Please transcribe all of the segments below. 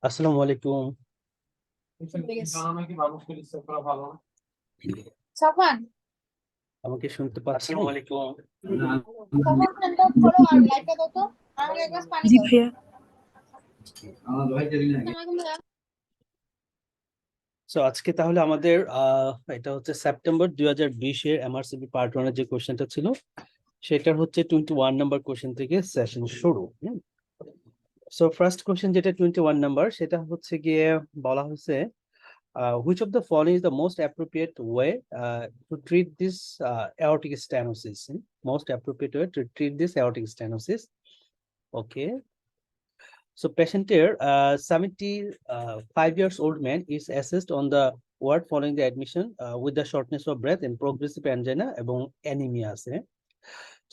আসসালামু আলাইকুম। সাফান আমাকে শুনতে পাচ্ছেন? আসসালামু আলাইকুম। সাফান হ্যান্ড আউট করো আর লাইটটা দাও তো আর এক গ্লাস পানি জি দাও। ভাইয়া। আসসালামু আলাইকুম। সো আজকে তাহলে আমাদের এটা হচ্ছে সেপ্টেম্বর 2020-এর এমআরসিবি পার্ট 1 এর যে কোশ্চেনটা ছিল সেটার হচ্ছে 21 নাম্বার কোশ্চেন থেকে সেশন শুরু। সো ফার্স্ট কোশ্চেন যেটা 21 নাম্বার, সেটা হচ্ছে গিয়ে বলা হয়েছে which of the following is the most appropriate way to treat this aortic stenosis? Most appropriate way to treat this aortic stenosis. Okay. So patienteer 75 years old man is assessed on the ward following the admission with the shortness of breath and progressive angina এবং anemia আছে।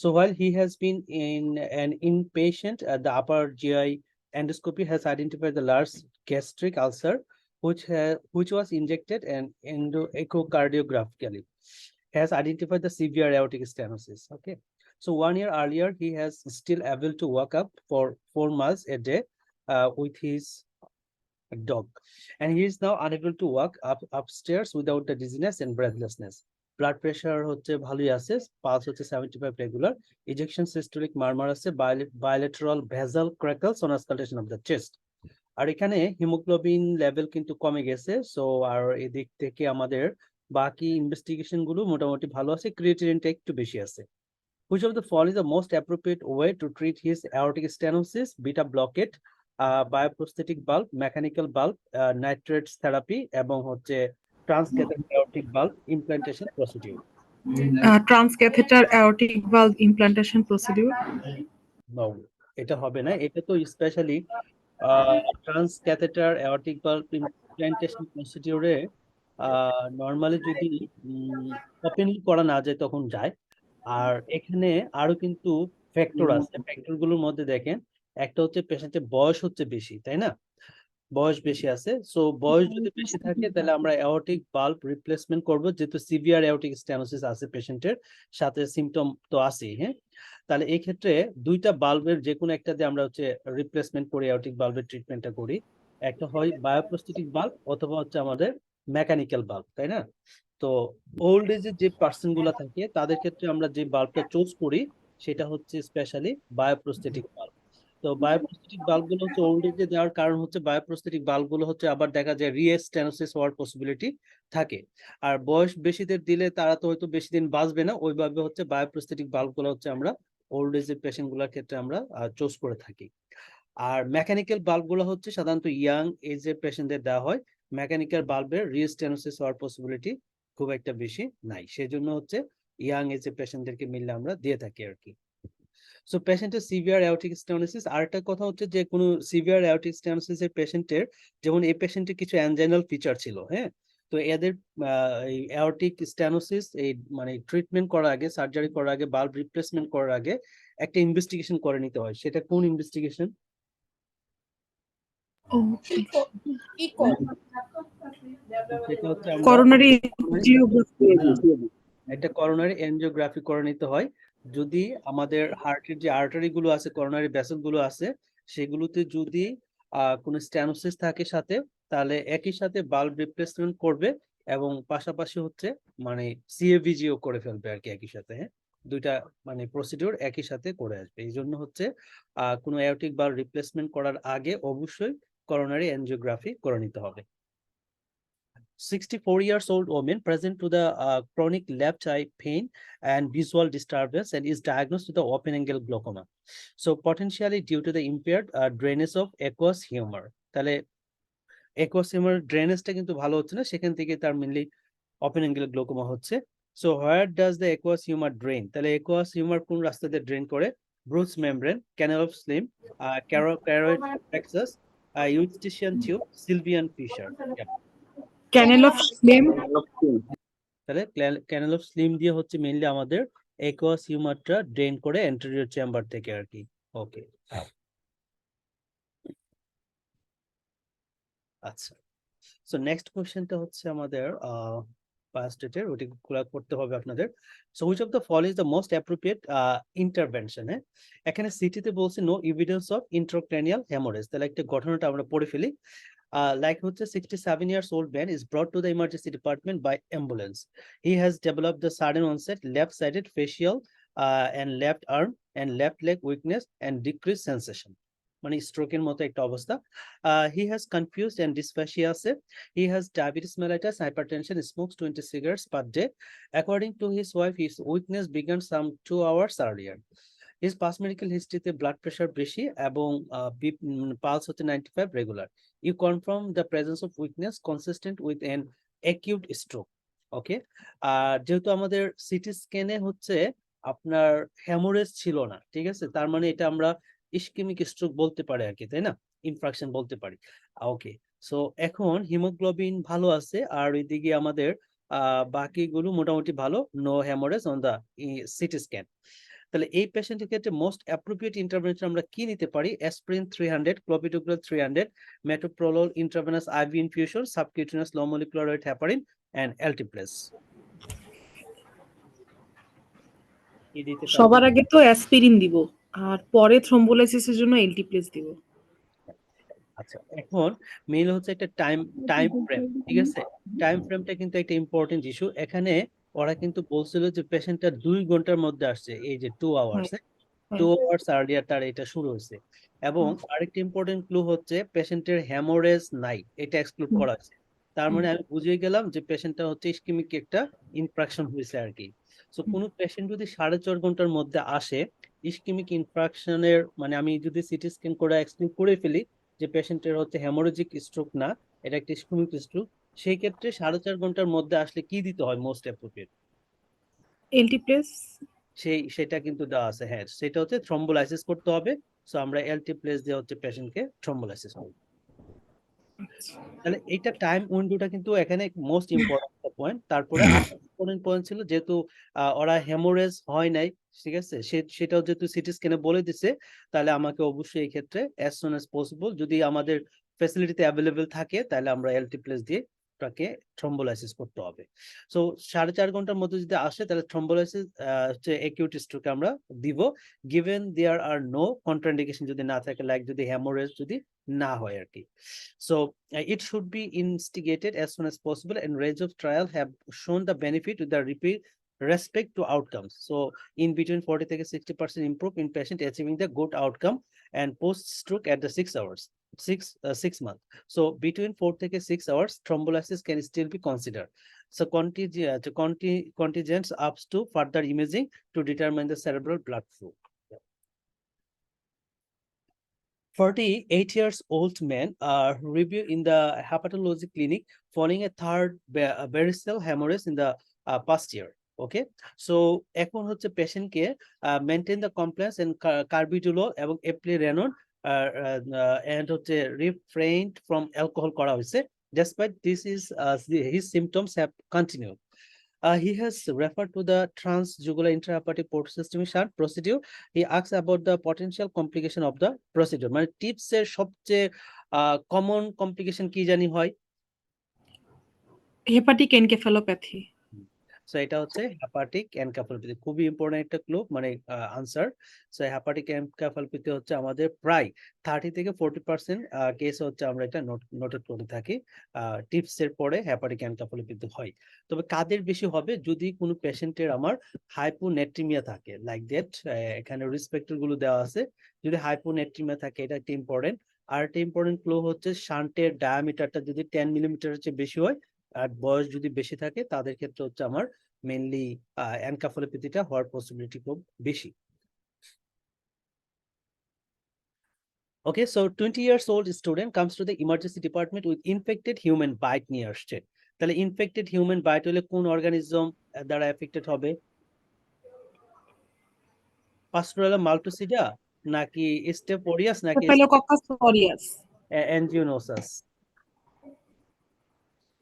So while he has been in an inpatient at the upper GI, endoscopy has identified the large gastric ulcer which was injected and echocardiographically has identified the severe aortic stenosis. Okay. So 1 year earlier, he has still able to walk up for 4 miles a day with his dog, and he is now unable to walk upstairs without the dizziness and breathlessness. Blood pressure হচ্ছে ভালোই আছে, pulse হচ্ছে 75 regular, ejection systolic murmur আছে, bilateral basal crackles on auscultation of the chest. আর এখানে haemoglobin level কিন্তু কমে গেছে। So আর এদিক থেকে আমাদের বাকি ইনভেস্টিগেশন গুলো মোটামুটি ভালো আছে, ক্রিয়েটিনিনটা একটু বেশি আছে। Which of the following is the most appropriate way to treat his aortic stenosis? Beta blockade, bioprosthetic valve, mechanical valve, nitrates therapy এবং হচ্ছে transcatheter aortic valve implantation procedure. Transcatheter aortic valve implantation procedure. No, এটা হবে না। এটা তো specially transcatheter aortic valve implantation procedure normally যদি openly করা না যায় তখন যায়। আর এখানে আরো কিন্তু ফ্যাক্টর আছে, ফ্যাক্টর গুলোর মধ্যে দেখেন একটা হচ্ছে পেশেন্টের বয়স হচ্ছে বেশি, তাই না? বয়স বেশি আছে। সো বয়স যদি বেশি থাকে তাহলে আমরা অ্যাওর্টিক বাল্ব রিপ্লেসমেন্ট করব, যেহেতু সিভিয়ার অ্যাওর্টিক স্টেনোসিস আছে পেশেন্টের, সাথে সিমটম তো আছেই। হ্যাঁ, তাহলে এই ক্ষেত্রে দুইটা বাল্বের যে কোনো একটা দিয়ে আমরা হচ্ছে রিপ্লেসমেন্ট করি, অ্যাওর্টিক বাল্বের ট্রিটমেন্টটা করি। একটা হয় বায়োপ্রস্থেটিক বাল্ব অথবা হচ্ছে আমাদের মেকানিক্যাল বাল্ব, তাই না? তো ওল্ড এজের যে পার্সন গুলা থাকে তাদের ক্ষেত্রে আমরা যে বাল্বটা চুজ করি সেটা হচ্ছে স্পেশালি বায়োপ্রস্থেটিক বাল্ব। তো বায়োপ্রস্থেটিক বাল্ব গুলো হচ্ছে ওল্ড এজে দেওয়ার কারণ হচ্ছে বায়োপ্রস্থেটিক বাল্ব গুলো হচ্ছে আবার দেখা যায় রিস্টেনোসিস হওয়ার পসিবিলিটি থাকে। আর বয়স বেশিদের দিলে তারা তো হয়তো বেশি দিন বাঁচবে না, ওইভাবে হচ্ছে বায়োপ্রস্থেটিক বাল্ব গুলো হচ্ছে আমরা ওল্ড এজের পেশেন্ট গুলোর ক্ষেত্রে আমরা চুজ করে থাকি। আর মেকানিক্যাল বাল্ব গুলো হচ্ছে সাধারণত ইয়াং এজের পেশেন্টদের দেওয়া হয়। মেকানিক্যাল বাল্বের রিস্টেনোসিস হওয়ার পসিবিলিটি খুব একটা বেশি নাই, সেজন্য হচ্ছে ইয়াং এজের পেশেন্টদেরকে মিললে আমরা দিয়ে থাকি আর কি। সো পেশেন্টের সিভিয়ার অ্যাওর্টিক স্টেনোসিস, আরেকটা কথা হচ্ছে যে কোনো সিভিয়ার অ্যাওর্টিক স্টেনোসিস এর পেশেন্টের, যেমন এই পেশেন্টের কিছু অ্যানজাইনাল ফিচার ছিল, হ্যাঁ, তো এদের এই অ্যাওর্টিক স্টেনোসিস এই মানে ট্রিটমেন্ট করার আগে, সার্জারি করার আগে, বাল্ব রিপ্লেসমেন্ট করার আগে একটা ইনভেস্টিগেশন করে নিতে হয়। সেটা কোন ইনভেস্টিগেশন? ইকো সেটা হচ্ছে আমরা করোনারি জিওগ্রাফি। একটা করোনারি এনজিওগ্রাফি করে নিতে হয়। যদি আমাদের হার্টের যে আর্টারি গুলো আছে, করোনারি ভেসেল গুলো আছে, সেগুলোতে যদি কোনো স্টেনোসিস থাকে সাথে, তাহলে একই সাথে বাল্ব রিপ্লেসমেন্ট করবে এবং পাশাপাশি হচ্ছে মানে সিএভিজিও করে ফেলবে আর কি একই সাথে। হ্যাঁ, দুইটা মানে প্রসিডিওর একই সাথে করে আসবে। এই জন্য হচ্ছে কোনো অ্যাওর্টিক বাল্ব রিপ্লেসমেন্ট করার আগে অবশ্যই করোনারি এনজিওগ্রাফি করে নিতে হবে। 64 years old woman present to the chronic left eye pain and visual disturbance and is diagnosed with the open angle glaucoma. So potentially due to the impaired drainage of aqueous humor. তাহলে aqueous humor drainage টা কিন্তু ভালো হচ্ছে না, সেখান থেকে তার mainly open angle glaucoma হচ্ছে। So where does the aqueous humor drain? তাহলে aqueous humor কোন রাস্তা দিয়ে ড্রেন করে? Bruch's membrane, canal of Slim, carotid plexus, Eustachian tube, Sylvian fissure. Yeah. Canal of Schlemm. তাহলে ক্যানেল অফ স্লিম দিয়ে হচ্ছে mainly আমাদের অ্যাকুয়াস হিউমারটা ড্রেন করে অ্যান্টেরিয়র চেম্বার থেকে আর কি। ওকে, আচ্ছা। সো নেক্সট কোশ্চেনটা হচ্ছে আমাদের স্টেটের ওইগুলো করতে হবে আপনাদের। So which of the following is the most appropriate intervention? হ্যাঁ, এখানে সিটিতে বলছে no evidence of intracranial haemorrhage. তাহলে একটা ঘটনাটা আমরা পড়ে ফেলি। Like হচ্ছে 67 years old man is brought to the emergency department by ambulance. He has developed the sudden onset left-sided facial and left arm and left leg weakness and decreased sensation. মানে স্ট্রোকের মতো একটা অবস্থা। He has confused and dysphagia আছে। He has diabetes mellitus, hypertension, smokes 20 cigarettes per day. According to his wife, his weakness began some 2 hours earlier. His past medical history তে blood pressure বেশি এবং pulse হচ্ছে 95 regular. You confirm the presence of weakness consistent with an acute stroke. ওকে, আর যেহেতু আমাদের city স্ক্যানে হচ্ছে আপনার haemorrhage ছিল না, ঠিক আছে, তার মানে এটা আমরা ইসকেমিক স্ট্রোক বলতে পারি আর কি, তাই না, ইনফ্রাকশন বলতে পারি। ওকে, সো এখন হিমোগ্লোবিন ভালো আছে আর ওইদিকে আমাদের বাকিগুলো মোটামুটি ভালো, no haemorrhage on the CT scan. তাহলে এই পেশেন্টের ক্ষেত্রে মোস্ট অ্যাপ্রোপ্রিয়েট ইন্টারভেনশন আমরা কি নিতে পারি? Aspirin 300, clopidogrel 300, metoprolol intravenous IV infusion, subcutaneous low molecular weight heparin and alteplase. কি দিতে পারি? সবার আগে তো অ্যাসপিরিন দিব, আর পরে থ্রোম্বোলাইসিসের জন্য এলটিপ্লেস দিব। আচ্ছা, এখন মেইন হচ্ছে একটা টাইম ফ্রেম, ঠিক আছে, টাইম ফ্রেমটা কিন্তু একটা ইম্পর্টেন্ট ইস্যু। এখানে ওরা কিন্তু বলছিল যে পেশেন্টটা 2 ঘন্টার মধ্যে আসছে, এই যে 2 আওয়ার্স, হ্যাঁ, 2 হ্যাঁ, আওয়ার্স আর্লিয়ার তার এটা শুরু হয়েছে। এবং হুম, আরেকটা ইম্পর্টেন্ট ক্লু হচ্ছে পেশেন্টের হ্যামোরেজ নাই, এটা এক্সক্লুড হুম, করা আছে। তার হুম। মানে আমি বুঝে গেলাম যে পেশেন্টটা হচ্ছে ইসকেমিক একটা ইনফ্রাকশন হয়েছে আর কি। সো কোনো পেশেন্ট যদি 4.5 ঘন্টার মধ্যে আসে ইসকেমিক ইনফ্রাকশনের, মানে আমি যদি সিটি স্ক্যান করে এক্সক্লুড করে ফেলি যে পেশেন্টের হচ্ছে হ্যামোরেজিক স্ট্রোক না, এটা একটা ইসকেমিক স্ট্রোক, সেই ক্ষেত্রে 4.5 ঘন্টার মধ্যে আসলে কি দিতে হয় মোস্ট অ্যাপ্রোপ্রিয়েট? এলটিপ্লেস। সেটা কিন্তু দেওয়া আছে, হ্যাঁ, সেটা হচ্ছে থ্রম্বোলাইসিস করতে হবে। সো আমরা এলটিপ্লেস দিয়ে হচ্ছে পেশেন্টকে থ্রম্বোলাইসিস করব। তাহলে এইটা টাইম উইন্ডোটা কিন্তু এখানে মোস্ট ইম্পর্টেন্ট পয়েন্ট। তারপরে ইম্পর্টেন্ট পয়েন্ট ছিল যেহেতু ওরা হেমোরেজ হয় নাই, ঠিক আছে, সেটাও যেহেতু সিটি স্ক্যানে বলে দিছে, তাহলে আমাকে অবশ্যই এই ক্ষেত্রে অ্যাজ সুন অ্যাজ পসিবল যদি আমাদের ফ্যাসিলিটিতে অ্যাভেলেবেল থাকে তাহলে আমরা এলটিপ্লেস দিয়ে তাকে থ্রম্বোলাইসিস করতে হবে। সো 4.5 ঘন্টার মধ্যে যদি আসে তাহলে থ্রম্বোলাইসিস হচ্ছে অ্যাকিউট স্ট্রোকে আমরা দিব, গিভেন দেয়ার আর নো কন্ট্রাইন্ডিকেশন যদি না থাকে, লাইক যদি হ্যামোরেজ যদি না হয় আর কি। So it should be instigated as soon as possible, and range of trial have shown the benefit with the repeat respect to outcomes. So in between 40 থেকে 60% improve in patient achieving the good outcome and post stroke at the 6 hours, 6 month. So between 4 থেকে 6 hours thrombolysis can still be considered. So contingents up to further imaging to determine the cerebral blood flow. 48 years old man review in the hepatology clinic following a third varicose hemorrhage in the past year. Okay, so এখন হচ্ছে পেশেন্টকে maintain the compliance and কার্বিডুলোল এবং এপ্লিরেনন and হচ্ছে refrain from alcohol করা হয়েছে। Despite this is his symptoms have continued. He has referred to the transjugular intrahepatic port system shunt procedure. He asks about the potential complication of the procedure. মানে tips এর সবচেয়ে common complication কি জানি হয়? Hepatic encephalopathy. So এটা হচ্ছে hepatic encephalopathy, খুবই important একটা ক্লু, মানে আনসার। সো হেপাটিক এনকেফালোপ্যাথি হচ্ছে আমাদের প্রায় 30 থেকে 40% কেস হচ্ছে আমরা এটা নোটেড করে থাকি, টিপস এর পরে হেপাটিক এনকেফালোপ্যাথি হয়। তবে কাদের বেশি হবে? যদি কোনো পেশেন্টের আমার হাইপোনেট্রিমিয়া থাকে, লাইক দ্যাট, এখানে রিসপেক্টর গুলো দেওয়া আছে, যদি হাইপোনেট্রিমিয়া থাকে এটা একটা ইম্পর্টেন্ট। আর একটা ইম্পর্টেন্ট ক্লু হচ্ছে শান্টের ডায়ামিটারটা যদি 10 মিলিমিটারের চেয়ে বেশি হয় আর বয়স যদি বেশি থাকে তাদের ক্ষেত্রে হচ্ছে আমার মেইনলি এনকেফালোপ্যাথিটা হওয়ার পসিবিলিটি খুব বেশি। Okay, so 20 years old student comes to the emergency department with infected human bite নিয়ে আসছে। তাহলে ইনফেক্টেড হিউম্যান বাইট হলে কোন অর্গানিজম দ্বারা এফেক্টেড হবে? পাস্টুরালা মাল্টোসিডা নাকি স্টেফোরিয়াস নাকি স্টেফাইলোকক্কাস অরিয়াস। অ্যানজিওনোসাস?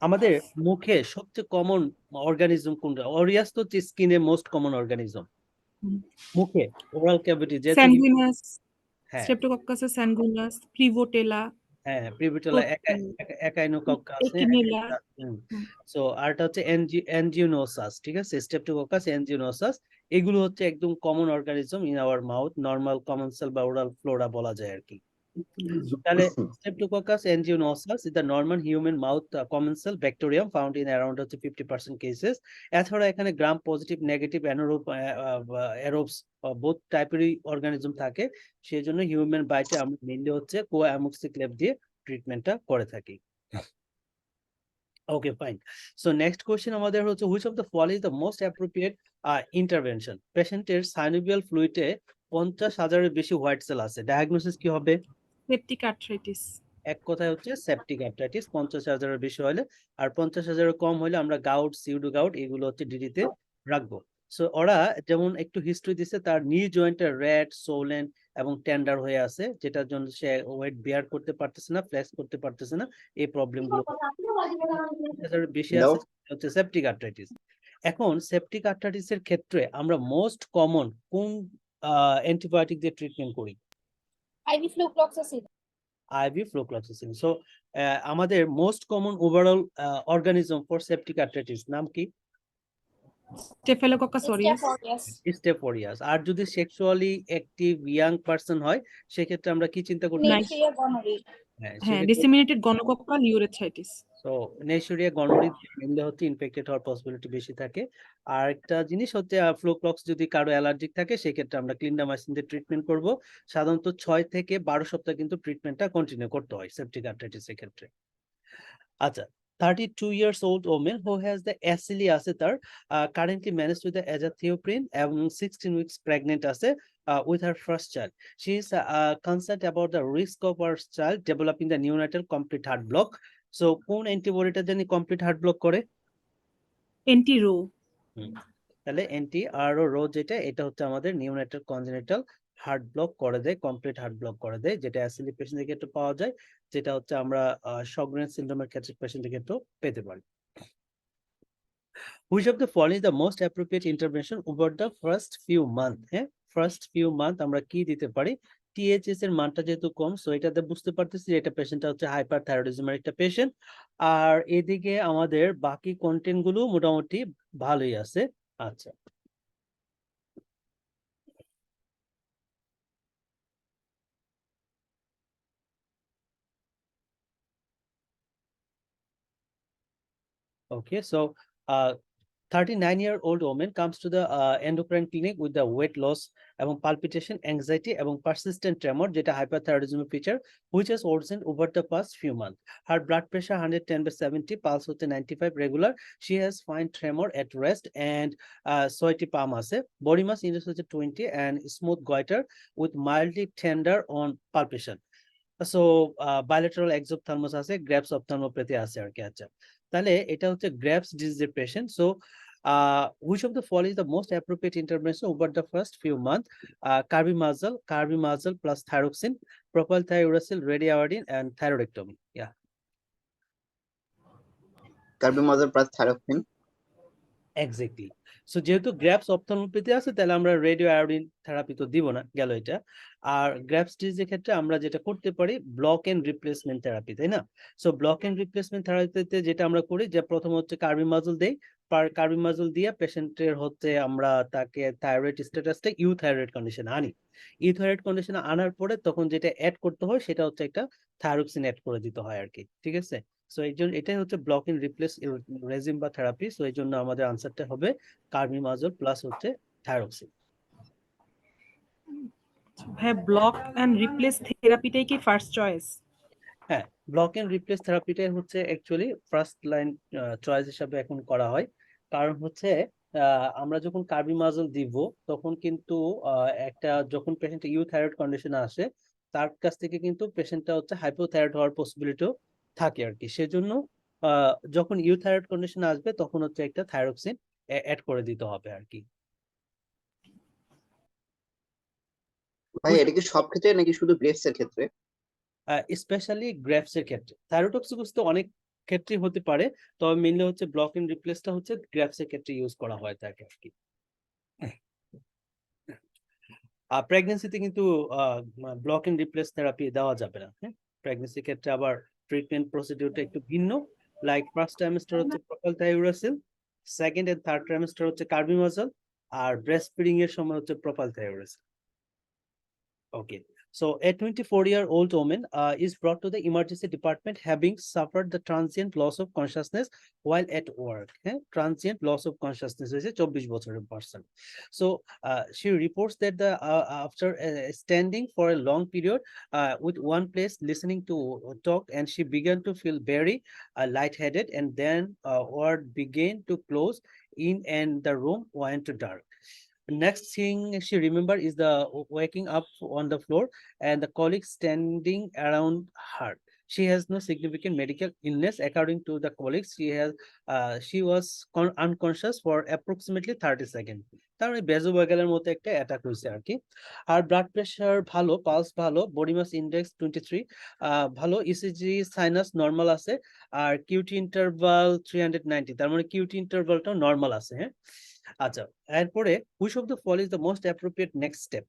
আমাদের মুখে সবচেয়ে কমন অর্গানিজম কোনটা? অরিয়াস তো হচ্ছে স্কিনে মোস্ট কমন অর্গানিজম মুখে, ওরাল ক্যাভিটি যেহেতু। স্যাঙ্গুইনাস, হ্যাঁ, স্ট্রেপ্টোকক্কাস স্যাঙ্গুইনাস, প্রিভোটেলা। হ্যাঁ, প্রিভিটালা একাইনোকক্কা আছে। একিনেলা। সো আরটা হচ্ছে এনজিওনোসাস, ঠিক আছে, স্ট্রেপ্টোকক্কাস, এনজিওনোসাস। এগুলো হচ্ছে একদম common organism in our mouth, normal commensal বা ওরাল ফ্লোরা বলা যায় আর কি। তাহলে Streptococcus aeruginosus is the normal human mouth commensal bacterium found in around 50% cases. এছাড়া এখানে গ্রাম পজিটিভ নেগেটিভ অ্যারোবস বোথ টাইপেরই অর্গানিজম থাকে, সেই জন্য হিউম্যান বাইটে আমরা মেইনলি হচ্ছে কোঅ্যামোক্সিক্লেভ দিয়ে ট্রিটমেন্টটা করে থাকি। ওকে, ফাইন। সো নেক্সট কোশ্চেন আমাদের হচ্ছে which of the following is the most appropriate intervention. পেশেন্টের সাইনোভিয়াল ফ্লুইডে 50,000-এর বেশি হোয়াইট সেল আছে, ডায়াগনোসিস কি হবে? Septic arthritis. এক কথায় হচ্ছে সেপটিক আর্থ্রাইটিস 50,000-এর বেশি হলে, আর 50,000-এর কম হলে আমরা গাউট, সিউডো গাউট এগুলো হচ্ছে ডিডিতে রাখবো। সো ওরা যেমন একটু হিস্ট্রি দিছে, তার নি জয়েন্টের রেড, সোলেন এবং টেন্ডার হয়ে আছে, যেটার জন্য সে ওয়েট বেয়ার করতে পারতেছে না, ফ্লেক্স করতে পারতেছে না, এই প্রবলেম গুলো বেশি দাও। আছে, হচ্ছে সেপটিক আর্থ্রাইটিস। এখন সেপটিক আর্থ্রাইটিসের ক্ষেত্রে আমরা মোস্ট কমন কোন অ্যান্টিবায়োটিক দিয়ে ট্রিটমেন্ট করি? IV flucloxacillin. IV flucloxacin. So আমাদের most common overall organism for septic arthritis নাম কি? Staphylococcus aureus. Staph aureus. Staph aureus. আর যদি সেক্সুয়ালি অ্যাক্টিভ ইয়াং পারসন হয়, সেক্ষেত্রে আমরা কি চিন্তা করতে পারি? নেইশিয়া গনোরি। হ্যাঁ, হ্যাঁ, সেক্ষেত্রে disseminated gonococcal urethritis. So neisseria gonorrhoeae mainly হচ্ছে ইনফেক্টেড হওয়ার পসিবিলিটি বেশি থাকে। আর একটা জিনিস হচ্ছে ফ্লুক্লক্স যদি কারো অ্যালার্জিক থাকে, সেক্ষেত্রে আমরা ক্লিন্ডামাইসিন দিয়ে ট্রিটমেন্ট করব। সাধারণত 6 থেকে 12 সপ্তাহ কিন্তু ট্রিটমেন্টটা কন্টিনিউ করতে হয় সেপটিক আর্থ্রাইটিসের ক্ষেত্রে। আচ্ছা, 32 years old woman who has the SLE আছে তার, currently managed with the azathioprine এবং 16 weeks pregnant আছে with her first child. She is concerned about the risk of her child developing the neonatal complete heart block. So কোন অ্যান্টিবডিটা জানি complete heart block করে? এন্টিরো। তাহলে NTRO যেটা, এটা হচ্ছে আমাদের নিওনাটাল কনজেনিটাল হার্ট ব্লক করে দেয়, কমপ্লিট হার্ট ব্লক করে দেয়, যেটা অ্যাসিলি পেশেন্টের ক্ষেত্রে পাওয়া যায়, যেটা হচ্ছে আমরা শগরেন সিনড্রোমের ক্ষেত্রে পেশেন্টের ক্ষেত্রেও পেতে পারি। Which of the following is the most appropriate intervention over the first few months? হ্যাঁ, ফার্স্ট ফিউ মান্থ আমরা কি দিতে পারি? THS এর মানটা যেহেতু কম, সো এটাতে বুঝতে পারতেছি যে এটা পেশেন্টটা হচ্ছে হাইপারথাইরয়েডিজমের একটা পেশেন্ট। আর এদিকে আমাদের বাকি কন্টেন্ট গুলো মোটামুটি ভালোই আছে। আচ্ছা, okay, so 39-year-old woman comes to the endocrine clinic with the weight loss এবং palpitation, anxiety এবং persistent tremor, যেটা hyperthyroidism feature, which has worsened over the past few months. Her blood pressure 110/70, pulse হচ্ছে 95 regular. She has fine tremor at rest and sweaty palm আছে. Body mass index হচ্ছে 20 and smooth goiter with mildly tender on palpation. So bilateral exophthalmos আছে, Graves অপথ্যালমোপ্যাথি আছে আর কি। আচ্ছা, তাহলে এটা হচ্ছে গ্র্যাপস ডিজিজের patient. So which of the following is the most appropriate intervention over the first few months? Carbimazole plus thyroxine, propylthiouracil, radiaridine and thyroidectomy. Yeah, carbimazole plus thyroxine. Exactly. So যেহেতু Graves অপথ্যালমোপ্যাথি আছে, তাহলে আমরা radio iodine therapy তো দিব না, গেল এটা। আর গ্র্যাপস ডিজিজের ক্ষেত্রে আমরা যেটা করতে পারি ব্লক এন্ড রিপ্লেসমেন্ট থেরাপি, তাই না? সো ব্লক এন্ড রিপ্লেসমেন্ট থেরাপিতে যেটা আমরা করি, যে প্রথম হচ্ছে কার্বিমাজল দেই, কার্বিমাজল দিয়ে পেশেন্টের হচ্ছে আমরা তাকে থাইরয়েড স্ট্যাটাসটা ইউথাইরয়েড কন্ডিশন আনি। ইউথাইরয়েড কন্ডিশনে আনার পরে তখন যেটা অ্যাড করতে হয়, সেটা হচ্ছে একটা থাইরক্সিন অ্যাড করে দিতে হয় আর কি, ঠিক আছে? সো এই জন্য এটাই হচ্ছে ব্লক এন্ড রিপ্লেস রেজিম বা থেরাপি। সো এই জন্য আমাদের আনসারটা হবে কার্বিমাজল প্লাস হচ্ছে থাইরক্সিন। হ্যাঁ, ব্লক এন্ড রিপ্লেস থেরাপিটাই কি ফার্স্ট চয়েস? হ্যাঁ, ব্লক এন্ড রিপ্লেস থেরাপিটাই হচ্ছে অ্যাকচুয়ালি ফার্স্ট লাইন চয়েস হিসাবে এখন করা হয়। কারণ হচ্ছে আমরা যখন কার্বিমাজল দিব, তখন কিন্তু একটা যখন পেশেন্ট ইউথাইরয়েড কন্ডিশনে আসে, তার কাছ থেকে কিন্তু পেশেন্টটা হচ্ছে হাইপোথাইরয়েড হওয়ার পসিবিলিটিও থাকে আর কি। সেজন্য যখন ইউথাইরয়েড কন্ডিশনে আসবে, তখন হচ্ছে একটা থাইরক্সিন অ্যাড করে দিতে হবে আর কি। ভাই এটা কি সব ক্ষেত্রে নাকি শুধু গ্রেপস এর ক্ষেত্রে? স্পেশালি গ্রেপস এর ক্ষেত্রে, থাইরোটক্সিকোস তো অনেক ক্ষেত্রে হতে পারে, তবে মেইনলি হচ্ছে ব্লক এন্ড রিপ্লেসটা হচ্ছে গ্রেপস এর ক্ষেত্রে ইউজ করা হয় থাকে আর কি। আর প্রেগন্যান্সিতে কিন্তু ব্লক এন্ড রিপ্লেস থেরাপি দেওয়া যাবে না, হ্যাঁ। প্রেগনেন্সি ক্ষেত্রে আবার ট্রিটমেন্ট প্রসিডিউরটা একটু ভিন্ন। লাইক ফার্স্ট ট্রাইমেস্টার হচ্ছে প্রোপালথাইউরাসিল, সেকেন্ড এন্ড থার্ড ট্রাইমেস্টার হচ্ছে কার্বিমাজল, আর ব্রেস্ট ফিডিং এর সময় হচ্ছে প্রোপালথাইউরাসিল। Okay, so a 24-year-old woman is brought to the emergency department having suffered the transient loss of consciousness while at work. Transient loss of consciousness is a 24 বছরের person. So she reports that after standing for a long period with one place listening to talk, and she began to feel very lightheaded, and then word began to close in and the room went to dark. Next thing she remember is the waking up on the floor and the colleagues standing around her. She has no significant medical illness. According to the colleagues, she was unconscious for approximately 30 seconds. তার মানে বেজোবাগেলের মতো একটা attack হয়েছে আর কি। আর blood pressure ভালো, pulse ভালো, body mass index 23 ভালো, ECG sinus normal আছে, আর কিউটি ইন্টারভাল 390, তার মানে কিউটি ইন্টারভালটা নরমাল আছে। হ্যাঁ, আচ্ছা, এরপরে which of the following is the most appropriate next step?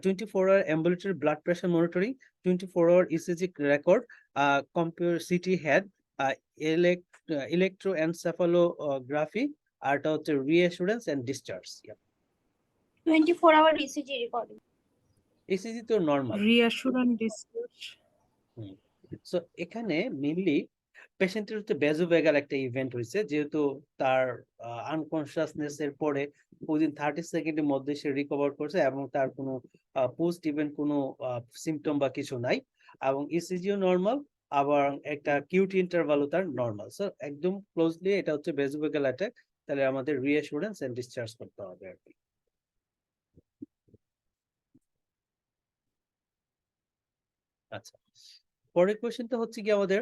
24-hour ambulatory blood pressure monitoring, 24-hour ECG record, CT head, electroencephalography, আর এটা হচ্ছে reassurance and discharge. 24-hour ECG recording. ECG তো normal. Reassurance discharge. So এখানে mainly পেশেন্টের হচ্ছে বেজোভেগাল একটা event হয়েছে, যেহেতু তার আনকনসিয়াসনেস এর পরে উইদিন 30 সেকেন্ডের মধ্যে সে রিকভার করছে এবং তার কোনো পোস্ট ইভেন্ট কোনো সিমটম বা কিছু নাই, এবং ইসিজিও নরমাল, আবার একটা কিউটি ইন্টারভালও তার নরমাল। সো একদম ক্লোজলি এটা হচ্ছে বেজোভেগাল অ্যাটাক, তাহলে আমাদের রিঅ্যাসুরেন্স এন্ড ডিসচার্জ করতে হবে আর কি। আচ্ছা, পরের কোয়েশ্চেনটা হচ্ছে কি আমাদের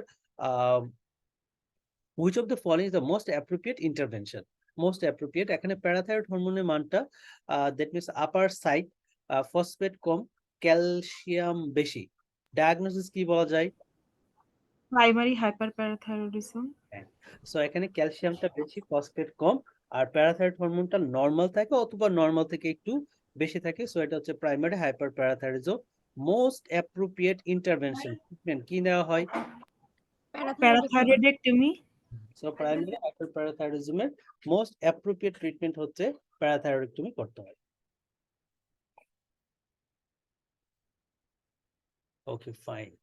which of the following is the most appropriate intervention? Most appropriate, এখানে প্যারাথাইরয়েড হরমোনের মানটা that means upper side, phosphate com, calcium বেশি, ডায়াগনোসিস কি বলা যায়? প্রাইমারি হাইপারপ্যারাথাইরয়েডিজম। সো এখানে ক্যালসিয়ামটা বেশি, ফসফেট কম, আর প্যারাথাইরয়েড হরমোনটা নরমাল থাকে অথবা নরমাল থেকে একটু বেশি থাকে। সো এটা হচ্ছে primary hyperparathyroidism. Most appropriate intervention কি নেওয়া হয়? প্যারাথাইরয়েডেক্টমি। সো প্রাইমারি হাইপারপ্যারাথাইরয়েডিজমের মোস্ট অ্যাপ্রোপ্রিয়েট ট্রিটমেন্ট হচ্ছে প্যারাথাইরয়েডেক্টমি করতে হয়। Okay, fine.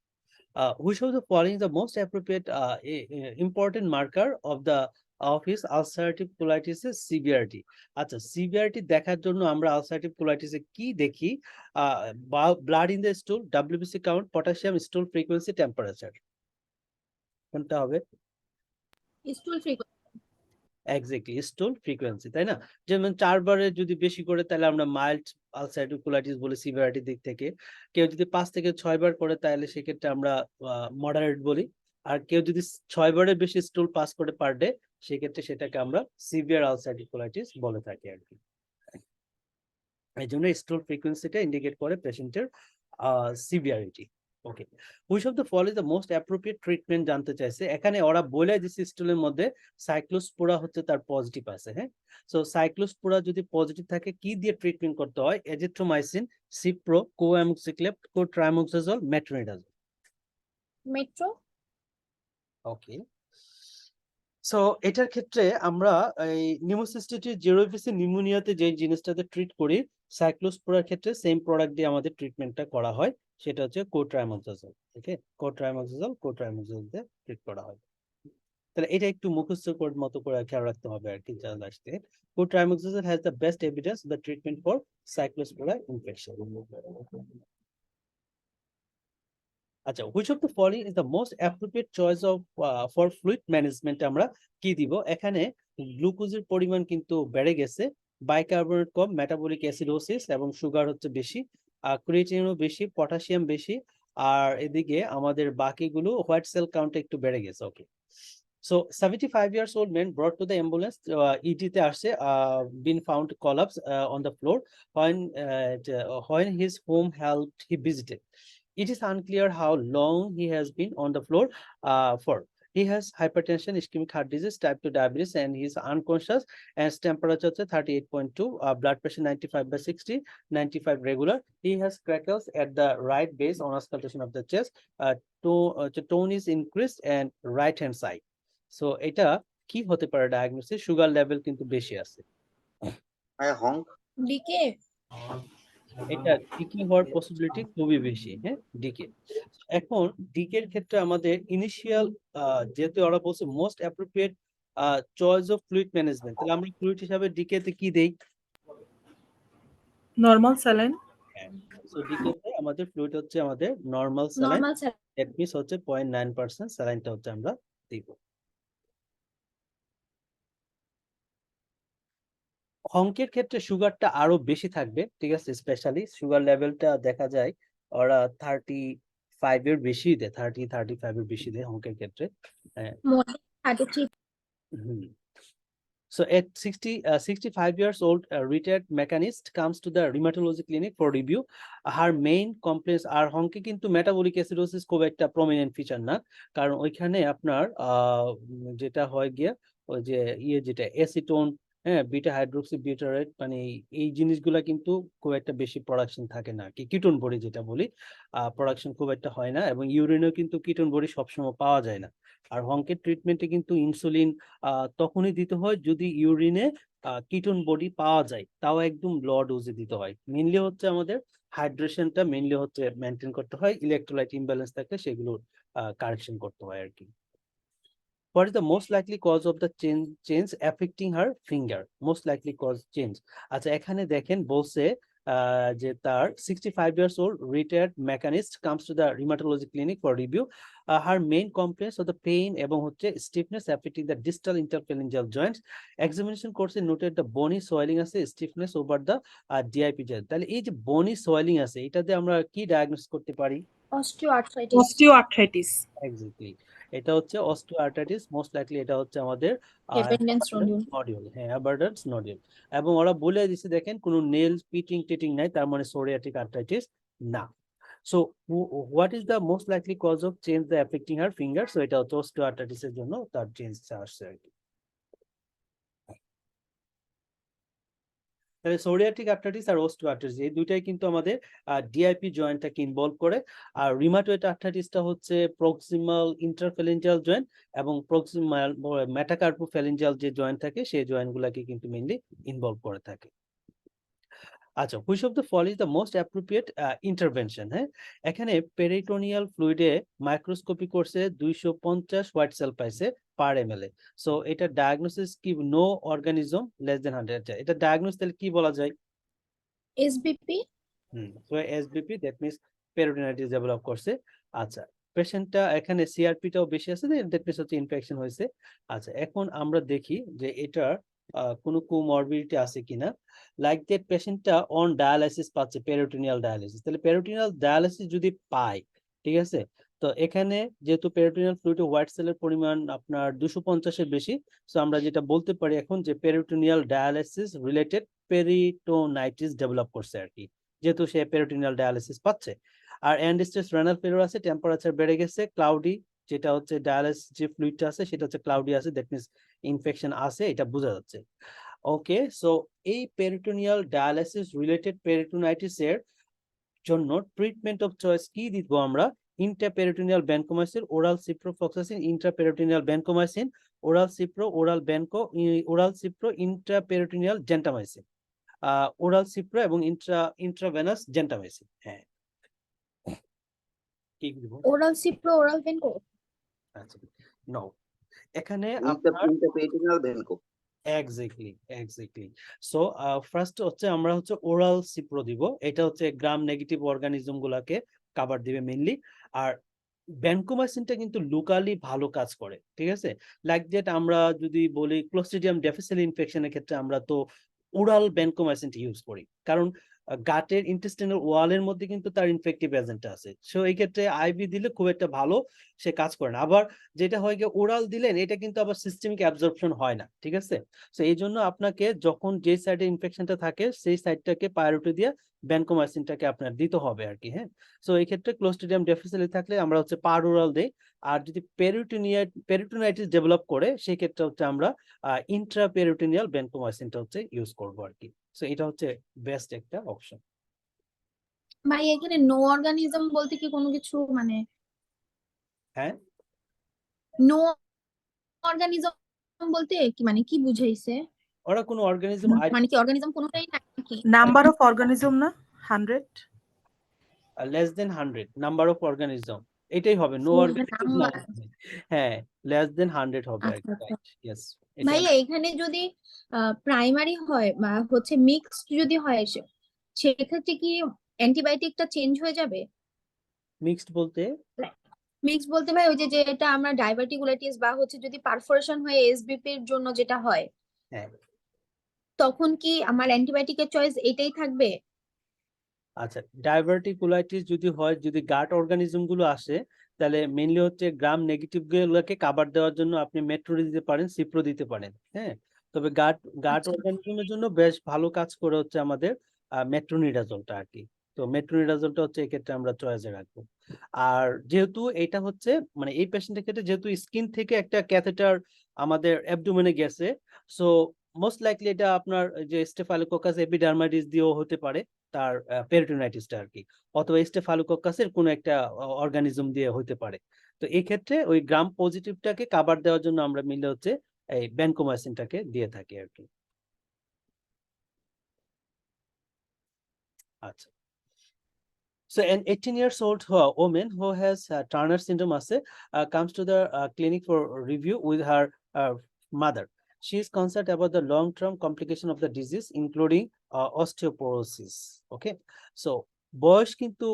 Which of the following is the most appropriate important marker of his ulcerative colitis severity? আচ্ছা, severity দেখার জন্য আমরা ulcerative colitis এ কি দেখি? Blood in the stool, WBC count, potassium, stool frequency, temperature. কোনটা হবে? Stool frequency. Exactly, stole frequency, তাই না? যেমন 4 বারের যদি বেশি করে তাহলে আমরা মাইল্ড আলসারেটিভ কোলাইটিস বলি সিভিয়ারিটির দিক থেকে। কেউ যদি 5 থেকে 6 বার করে তাহলে সেক্ষেত্রে আমরা মডারেট বলি। আর কেউ যদি 6 বারের বেশি স্টুল পাস করে পার ডে, সেক্ষেত্রে সেটাকে আমরা সিভিয়ার আলসারেটিভ কোলাইটিস বলে থাকি আর কি। এই জন্য স্টোল ফ্রিকোয়েন্সিটা ইন্ডিকেট করে পেশেন্টের severity. Okay, which of the following is the most appropriate treatment জানতে চাইছে। এখানে ওরা বলে দিচ্ছে স্টুলের মধ্যে সাইক্লোস্পোরা হচ্ছে তার পজিটিভ আছে। হ্যাঁ, সো সাইক্লোস্পোরা যদি পজিটিভ থাকে কি দিয়ে ট্রিটমেন্ট করতে হয়? Azithromycin, cipro, co-amoxiclav, co-trimoxazole, metronidazole. Metro. Okay, so এটার ক্ষেত্রে আমরা এই নিউমোসিস্টিটিস জিরোভিসি নিউমোনিয়াতে যে জিনিসটাতে ট্রিট করি, সাইক্লোস্পোরার ক্ষেত্রে সেম প্রোডাক্ট দিয়ে আমাদের ট্রিটমেন্টটা করা হয়, সেটা হচ্ছে কোট্রাইমোক্সাজল। ওকে, কোট্রাইমোক্সাজল দিয়ে ট্রিট করা হয়। তাহলে এটা একটু মুখস্থ মতো করে খেয়াল রাখতে হবে আর কি জানা আসতে। Co-trimoxazole has the best evidence the treatment for cyclospora infection. আচ্ছা, which of the following is the most appropriate choice of for fluid management? আমরা কি দিব? এখানে গ্লুকোজের পরিমাণ কিন্তু বেড়ে গেছে, বাইকার্বনেট কম, মেটাবলিক অ্যাসিডোসিস এবং সুগার হচ্ছে বেশি, ক্রিয়েটিনিনও বেশি, পটাশিয়াম বেশি, আর এদিকে আমাদের বাকিগুলো হোয়াইট সেল কাউন্ট একটু বেড়ে গেছে। ওকে, so 75 years old man brought to the ambulance, ED তে আসছে, been found collapse on the floor when his home helped he visited. It is unclear how long he has been on the floor for. He has hypertension, ischemic heart disease, type 2 diabetes, and he is unconscious. And his temperature 38.2, blood pressure 95/60, 95 regular. He has crackles at the right base on auscultation of the chest. Tone is increased and right hand side. So এটা কি হতে পারে diagnosis? Sugar level কিন্তু বেশি আছে। ভাইয়া হংক decay এটা decay হওয়ার পসিবিলিটি খুবই বেশি, হ্যাঁ, ডিকে। এখন ডিকের ক্ষেত্রে আমাদের ইনিশিয়াল যেহেতু ওরা বলছে most appropriate choice of fluid management, তাহলে আমরা ফ্লুইড হিসাবে ডিকেতে কি দেই? Normal saline. হ্যাঁ, সো ডিকেতে আমাদের ফ্লুইড হচ্ছে আমাদের normal saline, normal sir that means হচ্ছে 0.9% স্যালাইনটা হচ্ছে আমরা দিব। হংকের ক্ষেত্রে সুগারটা আরো বেশি থাকবে, ঠিক আছে, স্পেশালি সুগার লেভেলটা দেখা যায় ওরা 35 এর বেশি দেয়, 35 এর বেশি দেয় হংকের ক্ষেত্রে। হ্যাঁ, মোর 33 হুম। So at 65 years old, a retired mechanist comes to the rheumatology clinic for review. Her main complaints are honky কিন্তু metabolic acidosis খুব একটা prominent feature না, কারণ ওইখানে আপনার যেটা হয় গিয়া ওই যে যেটা অ্যাসিটোন, হ্যাঁ, বিটা হাইড্রোক্সি বিউটারেট, মানে এই জিনিসগুলা কিন্তু খুব একটা বেশি প্রোডাকশন থাকে না, কি কিটোন বডি যেটা বলি, প্রোডাকশন খুব একটা হয় না, এবং ইউরিনেও কিন্তু কিটোন বডি সবসময় পাওয়া যায় না। আর হংকের ট্রিটমেন্টে কিন্তু ইনসুলিন তখনই দিতে হয় যদি ইউরিনে কিটোন বডি পাওয়া যায়, তাও একদম ল ডোজে দিতে হয়। মেইনলি হচ্ছে আমাদের হাইড্রেশনটা মেইনলি হচ্ছে মেনটেন করতে হয়, ইলেকট্রোলাইট ইমব্যালেন্স থাকলে সেগুলো কারেকশন করতে হয় আর কি। What is the most likely cause of the change affecting her finger? Most likely cause change. আচ্ছা, এখানে দেখেন বলছে যে তার 65 years old retired mechanist comes to the rheumatology clinic for review. Her main complaints of the pain এবং হচ্ছে stiffness affecting the distal interphalangeal joints. Examination course noted the bony swelling আছে, stiffness over the DIP joint. তাহলে এই যে bony swelling আছে, এটা দিয়ে আমরা কি ডায়াগনোস করতে পারি? Osteoarthritis osteoarthritis. এক্স্যাক্টলি, এটা হচ্ছে অস্টিওআর্থ্রাইটিস, মোস্ট লাইকলি এটা হচ্ছে আমাদের হেভেনডেন্স নডিউল, হ্যাঁ, অ্যাবান্ডেন্স নডিউল। এবং ওরা বলে দিচ্ছে দেখেন কোনো নেল পিটিং টিটিং নাই, তার মানে সোরিয়াটিক আর্থ্রাইটিস না। So what is the most likely cause of change the affecting her finger? So এটা হচ্ছে অস্টিওআর্থ্রাইটিসের জন্য তার চেঞ্জ আসছে আর কি। তাহলে সোরিয়াটিক আর্থ্রাইটিস আর অস্টিওআর্থ্রাইটিস এই দুইটাই কিন্তু আমাদের ডিআইপি জয়েন্টটাকে ইনভলভ করে। আর রিউমাটয়েড আর্থ্রাইটিসটা হচ্ছে প্রক্সিমাল ইন্টারফ্যালেঞ্জিয়াল জয়েন্ট এবং প্রক্সিমাল মেটাকার্পোফ্যালেঞ্জিয়াল যে জয়েন্ট থাকে সেই জয়েন্টগুলোকে কিন্তু মেইনলি ইনভলভ করে থাকে। আচ্ছা, which of the following is the most appropriate intervention? হ্যাঁ, এখানে পেরিটোনিয়াল ফ্লুইডে মাইক্রোস্কোপি কোর্সে 250 হোয়াইট সেল পাইছে পার ml এ। সো এটা ডায়াগনোসিস কি? No organism less than 100। এটা ডায়াগনোস তাহলে কি বলা যায়? SBP so SBP, that means peritonitis develop করছে। আচ্ছা, পেশেন্টটা এখানে সিআরপিটাও বেশি আছে, দ্যাট মিন্স হচ্ছে ইনফেকশন হয়েছে। আচ্ছা, এখন আমরা দেখি যে এটার কোনো কোমরবিডিটি আছে কিনা। লাইক দ্যাট পেশেন্টটা অন ডায়ালাইসিস পাচ্ছে, পেরিটোনিয়াল ডায়ালাইসিস। তাহলে পেরিটোনিয়াল ডায়ালাইসিস যদি পায়, ঠিক আছে, তো এখানে যেহেতু পেরিটোনিয়াল ফ্লুইডে হোয়াইট সেলের পরিমাণ আপনার 250 এর বেশি, সো আমরা যেটা বলতে পারি এখন যে peritoneal dialysis related peritonitis develop করছে আর কি, যেহেতু সে পেরিটোনিয়াল ডায়ালিসিস পাচ্ছে। আর এন্ড স্টেজ রেনাল ফেলিওর আছে, টেম্পারেচার বেড়ে গেছে, ক্লাউডি, যেটা হচ্ছে ডায়ালিসিস যে ফ্লুইডটা আছে সেটা হচ্ছে ক্লাউডি আছে, দ্যাট মিন্স ইনফেকশন আছে, এটা বোঝা যাচ্ছে। ওকে, সো এই পেরিটোনিয়াল ডায়ালিসিস রিলেটেড পেরিটোনাইটিস এর জন্য ট্রিটমেন্ট অফ চয়েস কি দিব আমরা? Intraperitoneal vancomycin, oral ciprofloxacin, intraperitoneal vancomycin, oral cipro, oral vanco, oral cipro, intraperitoneal gentamicin, oral cipro এবং ইন্ট্রাভেনাস জেন্টামাইসিন। হ্যাঁ, কি দিব? Oral cipro, oral vanco. আচ্ছা, নো, এখানে আপনার intraperitoneal vanco. Exactly. So first হচ্ছে আমরা হচ্ছে ওরাল সিপ্রো দিব, এটা হচ্ছে গ্রাম নেগেটিভ অর্গানিজম গুলাকে কভার দিবে মেইনলি। আর ভ্যানকোমাইসিনটা কিন্তু লোকালি ভালো কাজ করে, ঠিক আছে। লাইক দ্যাট আমরা যদি বলি ক্লোস্ট্রিডিয়াম ডিফিসিল ইনফেকশনের ক্ষেত্রে আমরা তো ওরাল ভ্যানকোমাইসিনটা ইউজ করি, কারণ গাটের ইন্টেস্টিনাল ওয়ালের মধ্যে কিন্তু তার ইনফেক্টিভ এজেন্ট আছে। সো এই ক্ষেত্রে আইভি দিলে খুব একটা ভালো সে কাজ করে না। আবার যেটা হয় গিয়ে ওরাল দিলেন এটা কিন্তু আবার সিস্টেমিক অ্যাবজর্পশন হয় না, ঠিক আছে? সো এই জন্য আপনাকে যখন যে সাইডে ইনফেকশনটা থাকে সেই সাইডটাকে প্রায়োরিটি দিয়ে ভ্যানকোমাইসিনটাকে আপনার দিতে হবে আর কি। হ্যাঁ, সো এই ক্ষেত্রে ক্লোস্ট্রিডিয়াম ডিফিসিলি থাকলে আমরা হচ্ছে পার ওরাল দেই। আর যদি পেরিটোনাইটিস ডেভেলপ করে সেই ক্ষেত্রে হচ্ছে আমরা ইন্ট্রাপেরিটোনিয়াল ভ্যানকোমাইসিনটা হচ্ছে ইউজ করবো আর কি। সো এটা হচ্ছে বেস্ট একটা অপশন। ভাই এখানে নো অর্গানিজম বলতে কি কোনো কিছু মানে হ্যাঁ, নো অর্গানিজম বলতে কি মানে কি বুঝাইছে? ওরা কোনো অর্গানিজম মানে কি অর্গানিজম কোনোটাই না নাকি? নাম্বার অফ অর্গানিজম না 100? Less than 100 number of organism, এটাই হবে নো ও অর্গানিজম না। নাম্বার। হ্যাঁ, লেস দেন 100 হবে আর আচ্ছা কি, আচ্ছা। Right, yes. এটা ভাইয়া এখানে যদি প্রাইমারি হয় বা হচ্ছে মিক্সড যদি হয় সেক্ষেত্রে কি অ্যান্টিবায়োটিকটা চেঞ্জ হয়ে যাবে? মিক্সড বলতে মিক্সড বলতে ভাই ওই যে যেটা আমরা ডাইভার্টিকুলাইটিস বা হচ্ছে যদি পারফোরেশন হয়ে এসবিপি এর জন্য যেটা হয় হ্যাঁ, তখন কি আমার অ্যান্টিবায়োটিকের চয়েস এটাই থাকবে? আচ্ছা, ডাইভার্টিকুলাইটিস যদি হয়, যদি গাট অর্গানিজম গুলো আসে, তাহলে মেইনলি হচ্ছে গ্রাম নেগেটিভ গুলোকে কাভার দেওয়ার জন্য আপনি মেট্রো দিতে পারেন, সিপ্রো দিতে পারেন। হ্যাঁ, তবে গাট গাট আচ্ছা অর্গানিজমের জন্য বেশ ভালো কাজ করে হচ্ছে আমাদের মেট্রোনিডাজলটা আর কি। তো মেট্রোনিডাজলটা হচ্ছে এক্ষেত্রে আমরা চয়েসে রাখবো। আর যেহেতু এটা হচ্ছে মানে এই পেশেন্টের ক্ষেত্রে যেহেতু স্কিন থেকে একটা ক্যাথেটার আমাদের অ্যাবডোমেনে গেছে, সো মোস্ট লাইকলি এটা আপনার যে স্টেফাইলোকোকাস এপিডার্মাইটিস দিয়েও হতে পারে তার পেরিটোনাইটিসটা আর কি, অথবা স্টেফাইলোকোকাসের কোনো একটা অর্গানিজম দিয়ে হতে পারে। তো এই ক্ষেত্রে ওই গ্রাম পজিটিভটাকে কাভার দেওয়ার জন্য আমরা মিলে হচ্ছে এই ভ্যানকোমাইসিনটাকে দিয়ে থাকি আর কি। আচ্ছা, so an 18 years old woman who has Turner syndrome comes to the clinic for review with her mother. She is concerned about the long-term complication of the disease, including osteoporosis. Okay, so বয়স কিন্তু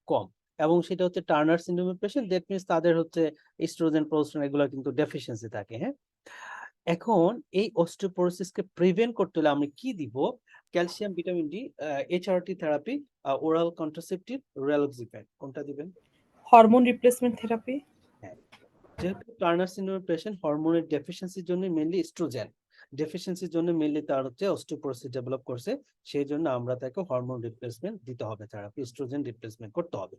কম এবং সেটা হচ্ছে Turner সিনড্রোমের patient, that means তাদের হচ্ছে oestrogen প্রোস্টেরন এগুলো কিন্তু deficiency থাকে। হ্যাঁ, এখন এই অস্টিওপোরোসিসকে প্রিভেন্ট করতে হলে আমরা কি দিব? Calcium, vitamin D, HRT therapy, oral contraceptive, raloxifene, কোনটা দিবেন? Hormone replacement therapy. হ্যাঁ, যেহেতু টার্নার সিনড্রোমের পেশেন্ট, হরমোনের ডেফিসিয়েন্সির জন্য মেইনলি এস্ট্রোজেন ডেফিসিয়েন্সির জন্য মেইনলি তার হচ্ছে অস্টিওপোরোসিস ডেভেলপ করছে, সেই জন্য আমরা তাকে হরমোন রিপ্লেসমেন্ট দিতে হবে, থেরাপি এস্ট্রোজেন রিপ্লেসমেন্ট করতে হবে।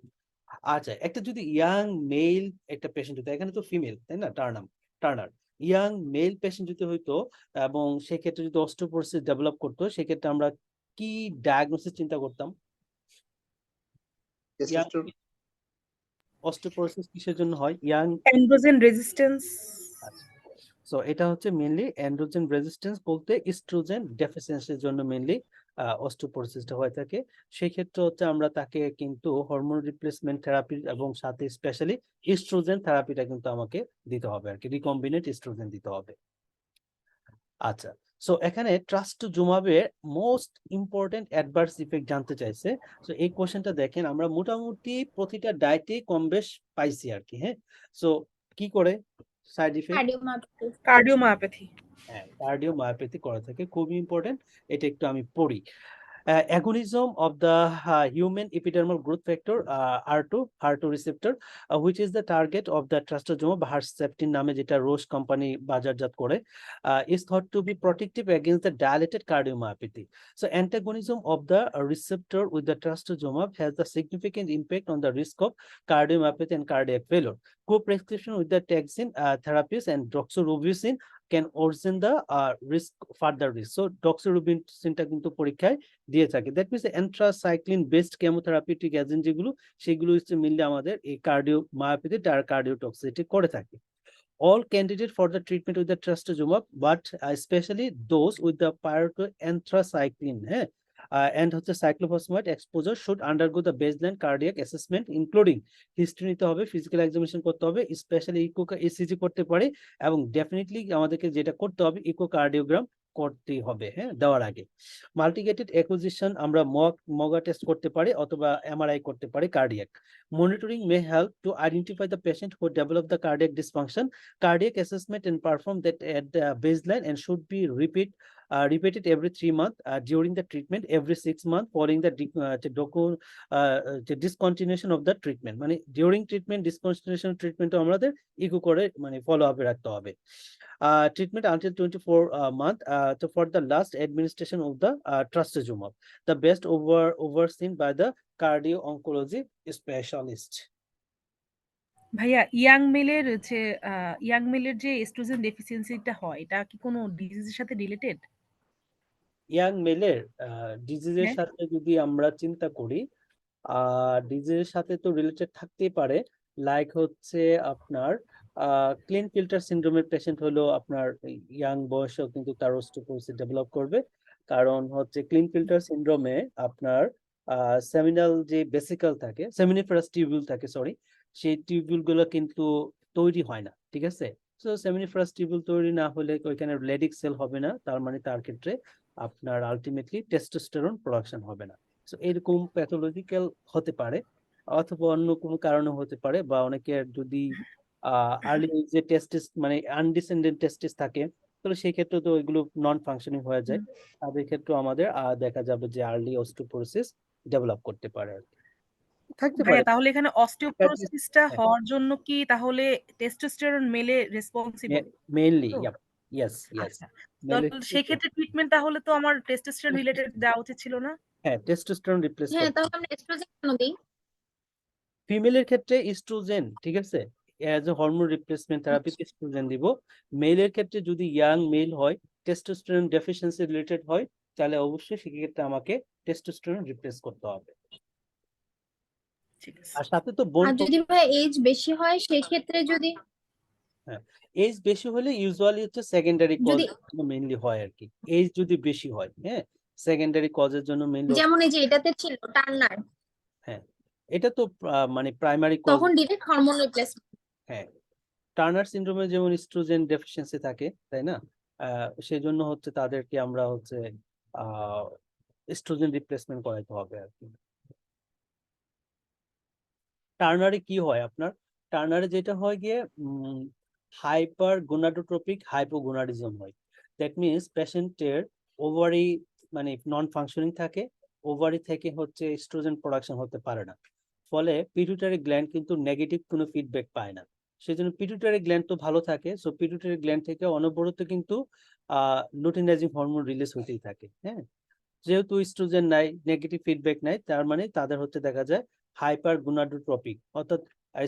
আচ্ছা, একটা যদি ইয়াং মেল একটা পেশেন্ট হতো, এখানে তো ফিমেল তাই না, টার্নার ইয়াং মেল পেশেন্ট যদি হইতো এবং সেক্ষেত্রে যদি অস্টিওপোরোসিস ডেভেলপ করতো, সেক্ষেত্রে আমরা কি ডায়াগনোসিস চিন্তা করতাম? Young testosterone. অস্টিওপোরোসিস কিসের জন্য হয় ইয়াং? Androgen resistance. আচ্ছা, সো এটা হচ্ছে মেইনলি অ্যান্ড্রোজেন রেজিস্ট্যান্স বলতে ইস্ট্রোজেন ডেফিসিয়েন্সির জন্য মেইনলি অস্টিওপোরোসিসটা হয়ে থাকে। সেই ক্ষেত্রে হচ্ছে আমরা তাকে কিন্তু হরমোন রিপ্লেসমেন্ট থেরাপি এবং সাথে স্পেশালি ইস্ট্রোজেন থেরাপিটা কিন্তু আমাকে দিতে হবে আর কি, রিকম্বিনেন্ট ইস্ট্রোজেন দিতে হবে। আচ্ছা, সো এখানে ট্রাস্টুজুমাবের মোস্ট ইম্পর্টেন্ট অ্যাডভার্স ইফেক্ট জানতে চাইছে। সো এই কোশ্চেনটা দেখেন, আমরা মোটামুটি প্রতিটা ডায়েটে কম বেশ পাইছি আর কি। হ্যাঁ, সো কি করে সাইড ইফেক্ট? কার্ডিওমায়োপ্যাথি। হ্যাঁ, কার্ডিওমায়োপ্যাথি করা থাকে, খুবই ইম্পর্টেন্ট। এটা একটু আমি পড়ি। agonism of the human epidermal growth factor HER2 receptor, which is the target of the trastuzumab বা Herceptin নামে যেটা রোশ কোম্পানি বাজারজাত করে, is thought to be protective against the dilated cardiomyopathy. So antagonism of the receptor with the trastuzumab has a significant impact on the risk of cardiomyopathy and cardiac failure. Co-prescription with the taxane therapies and doxorubicin can worsen the further risk. So doxorubicinটা কিন্তু পরীক্ষায় দিয়ে থাকে। That means anthracycline based chemotherapeutic agent যেগুলো, সেগুলো হচ্ছে মিললে আমাদের এই কার্ডিওমায়োপ্যাথি আর কার্ডিওটক্সিসিটি করে থাকে। All candidate for the treatment with the trastuzumab, but especially those with the prior to anthracycline, and হচ্ছে cyclophosphamide exposure should undergo the baseline cardiac assessment, including history নিতে হবে, ফিজিক্যাল এক্সামিনেশন করতে হবে, স্পেশালি ইসিজি করতে পারে, এবং definitely আমাদেরকে যেটা করতে হবে ইকোকার্ডিওগ্রাম করতে হবে, হ্যাঁ, দেওয়ার আগে। মাল্টিগেটেড অ্যাকুইজিশন আমরা মগা টেস্ট করতে পারি অথবা এমআরআই করতে পারি cardiac. Monitoring may help to identify the patient who develop the cardiac dysfunction. Cardiac assessment and perform that at the baseline and should be repeated every 3 months during the treatment, every 6 months following the the discontinuation of the treatment, মানে during treatment discontinuation treatment আমাদের eco করে মানে follow আপে রাখতে হবে। Treatment until 24 month so for the last administration of the trastuzumab, the best overseen by the cardio oncology specialist. ভাইয়া young মেলের যে oestrogen ডেফিসিয়েন্সিটা হয় এটা কি কোনো ডিজিজের সাথে রিলেটেড? ইয়াং মেলের ডিজিজের হ্যাঁ। সাথে যদি আমরা চিন্তা করি, ডিজিজের সাথে তো রিলেটেড থাকতেই পারে। লাইক হচ্ছে আপনার ক্লিন ফিল্টার সিন্ড্রোমের পেশেন্ট হলো আপনার ইয়াং বয়সেও কিন্তু তার অস্টিওপোরোসিস ডেভেলপ করবে, কারণ হচ্ছে ক্লিন ফিল্টার সিন্ড্রোমে আপনার সেমিনাল যে বেসিকল থাকে, সেমিনিফেরাস টিউবিউল থাকে, সরি, সেই টিউবিউল গুলো কিন্তু তৈরি হয় না, ঠিক আছে। সো সেমিনিফেরাস টিউবিউল তৈরি না হলে ওইখানে লেডিক সেল হবে না, তার মানে তার ক্ষেত্রে আপনার আলটিমেটলি টেস্টোস্টেরন প্রোডাকশন হবে না। সো এরকম প্যাথোলজিক্যাল হতে পারে, অথবা অন্য কোনো কারণে হতে পারে, বা অনেকের যদি আর্লি যে টেস্টিস মানে আনডিসেন্ডেন্ট টেস্টিস থাকে, তাহলে সেই ক্ষেত্রে তো এগুলো নন ফাংশনিং হয়ে যায়, তাদের ক্ষেত্রে আমাদের দেখা যাবে যে আর্লি অস্টিওপোরোসিস ডেভেলপ করতে পারে আর কি। থাকতে পারে। ভাইয়া তাহলে এখানে অস্টিওপোরোসিসটা হ্যাঁ, হওয়ার জন্য কি তাহলে টেস্টোস্টেরন মেলে রেসপন্সিবল? মেইনলি তো ইয়েস ইয়েস আচ্ছা, মেলে। সেক্ষেত্রে ট্রিটমেন্ট তাহলে তো আমার টেস্টোস্টেরন রিলেটেড দেওয়া উচিত ছিল না? হ্যাঁ, টেস্টোস্টেরন রিপ্লেস হ্যাঁ, করতে। তাহলে আমরা এস্ট্রোজেন কেন দিই? ফিমেলের ক্ষেত্রে ইস্ট্রোজেন, ঠিক আছে, অ্যাজ এ হরমোন রিপ্লেসমেন্ট থেরাপিতে ইস্ট্রোজেন দিব। মেলের ক্ষেত্রে যদি ইয়াং মেল হয়, টেস্টোস্টেরন ডেফিসিয়েন্সি রিলেটেড হয়, তাহলে অবশ্যই সেক্ষেত্রে আমাকে টেস্টোস্টেরন রিপ্লেস করতে হবে। ঠিক আছে। আর সাথে তো বোন, আর যদি ভাই এজ বেশি হয় সেক্ষেত্রে যদি হ্যাঁ, এজ বেশি হলে ইউজুয়ালি হচ্ছে সেকেন্ডারি কজ যদি মেইনলি হয় আর কি। এজ যদি বেশি হয়, হ্যাঁ, সেকেন্ডারি কজের জন্য মেইনলি। যেমন এই যে এটাতে ছিল টার্নার, হ্যাঁ, এটা তো মানে প্রাইমারি কজ। তখন ডিরেক্ট হরমোন রিপ্লেসমেন্ট। হ্যাঁ, টার্নার সিনড্রোমে যেমন ইস্ট্রোজেন ডেফিসিয়েন্সি থাকে, তাই না, সেই জন্য হচ্ছে তাদেরকে আমরা হচ্ছে ইস্ট্রোজেন রিপ্লেসমেন্ট করাইতে হবে আর কি। টার্নারে কি হয় আপনার, টার্নারে যেটা হয় গিয়ে হাইপার গোনাডোট্রপিক হাইপোগোনাডিজম হয়। দ্যাট মিনস পেশেন্টের ওভারি মানে নন ফাংশনিং থাকে, ওভারি থেকে হচ্ছে ইস্ট্রোজেন প্রোডাকশন হতে পারে না, ফলে পিটুইটারি গ্ল্যান্ড কিন্তু নেগেটিভ কোনো ফিডব্যাক পায় না। সেজন্য পিটুইটারি গ্ল্যান্ড তো ভালো থাকে, সো পিটুইটারি গ্ল্যান্ড থেকে অনবরত কিন্তু লুটিনাইজিং হরমোন রিলিজ হতেই থাকে। হ্যাঁ, যেহেতু ইস্ট্রোজেন নাই, নেগেটিভ ফিডব্যাক নাই, তার মানে তাদের হচ্ছে দেখা যায় হাইপার গুনাডোট্রপিক, অর্থাৎ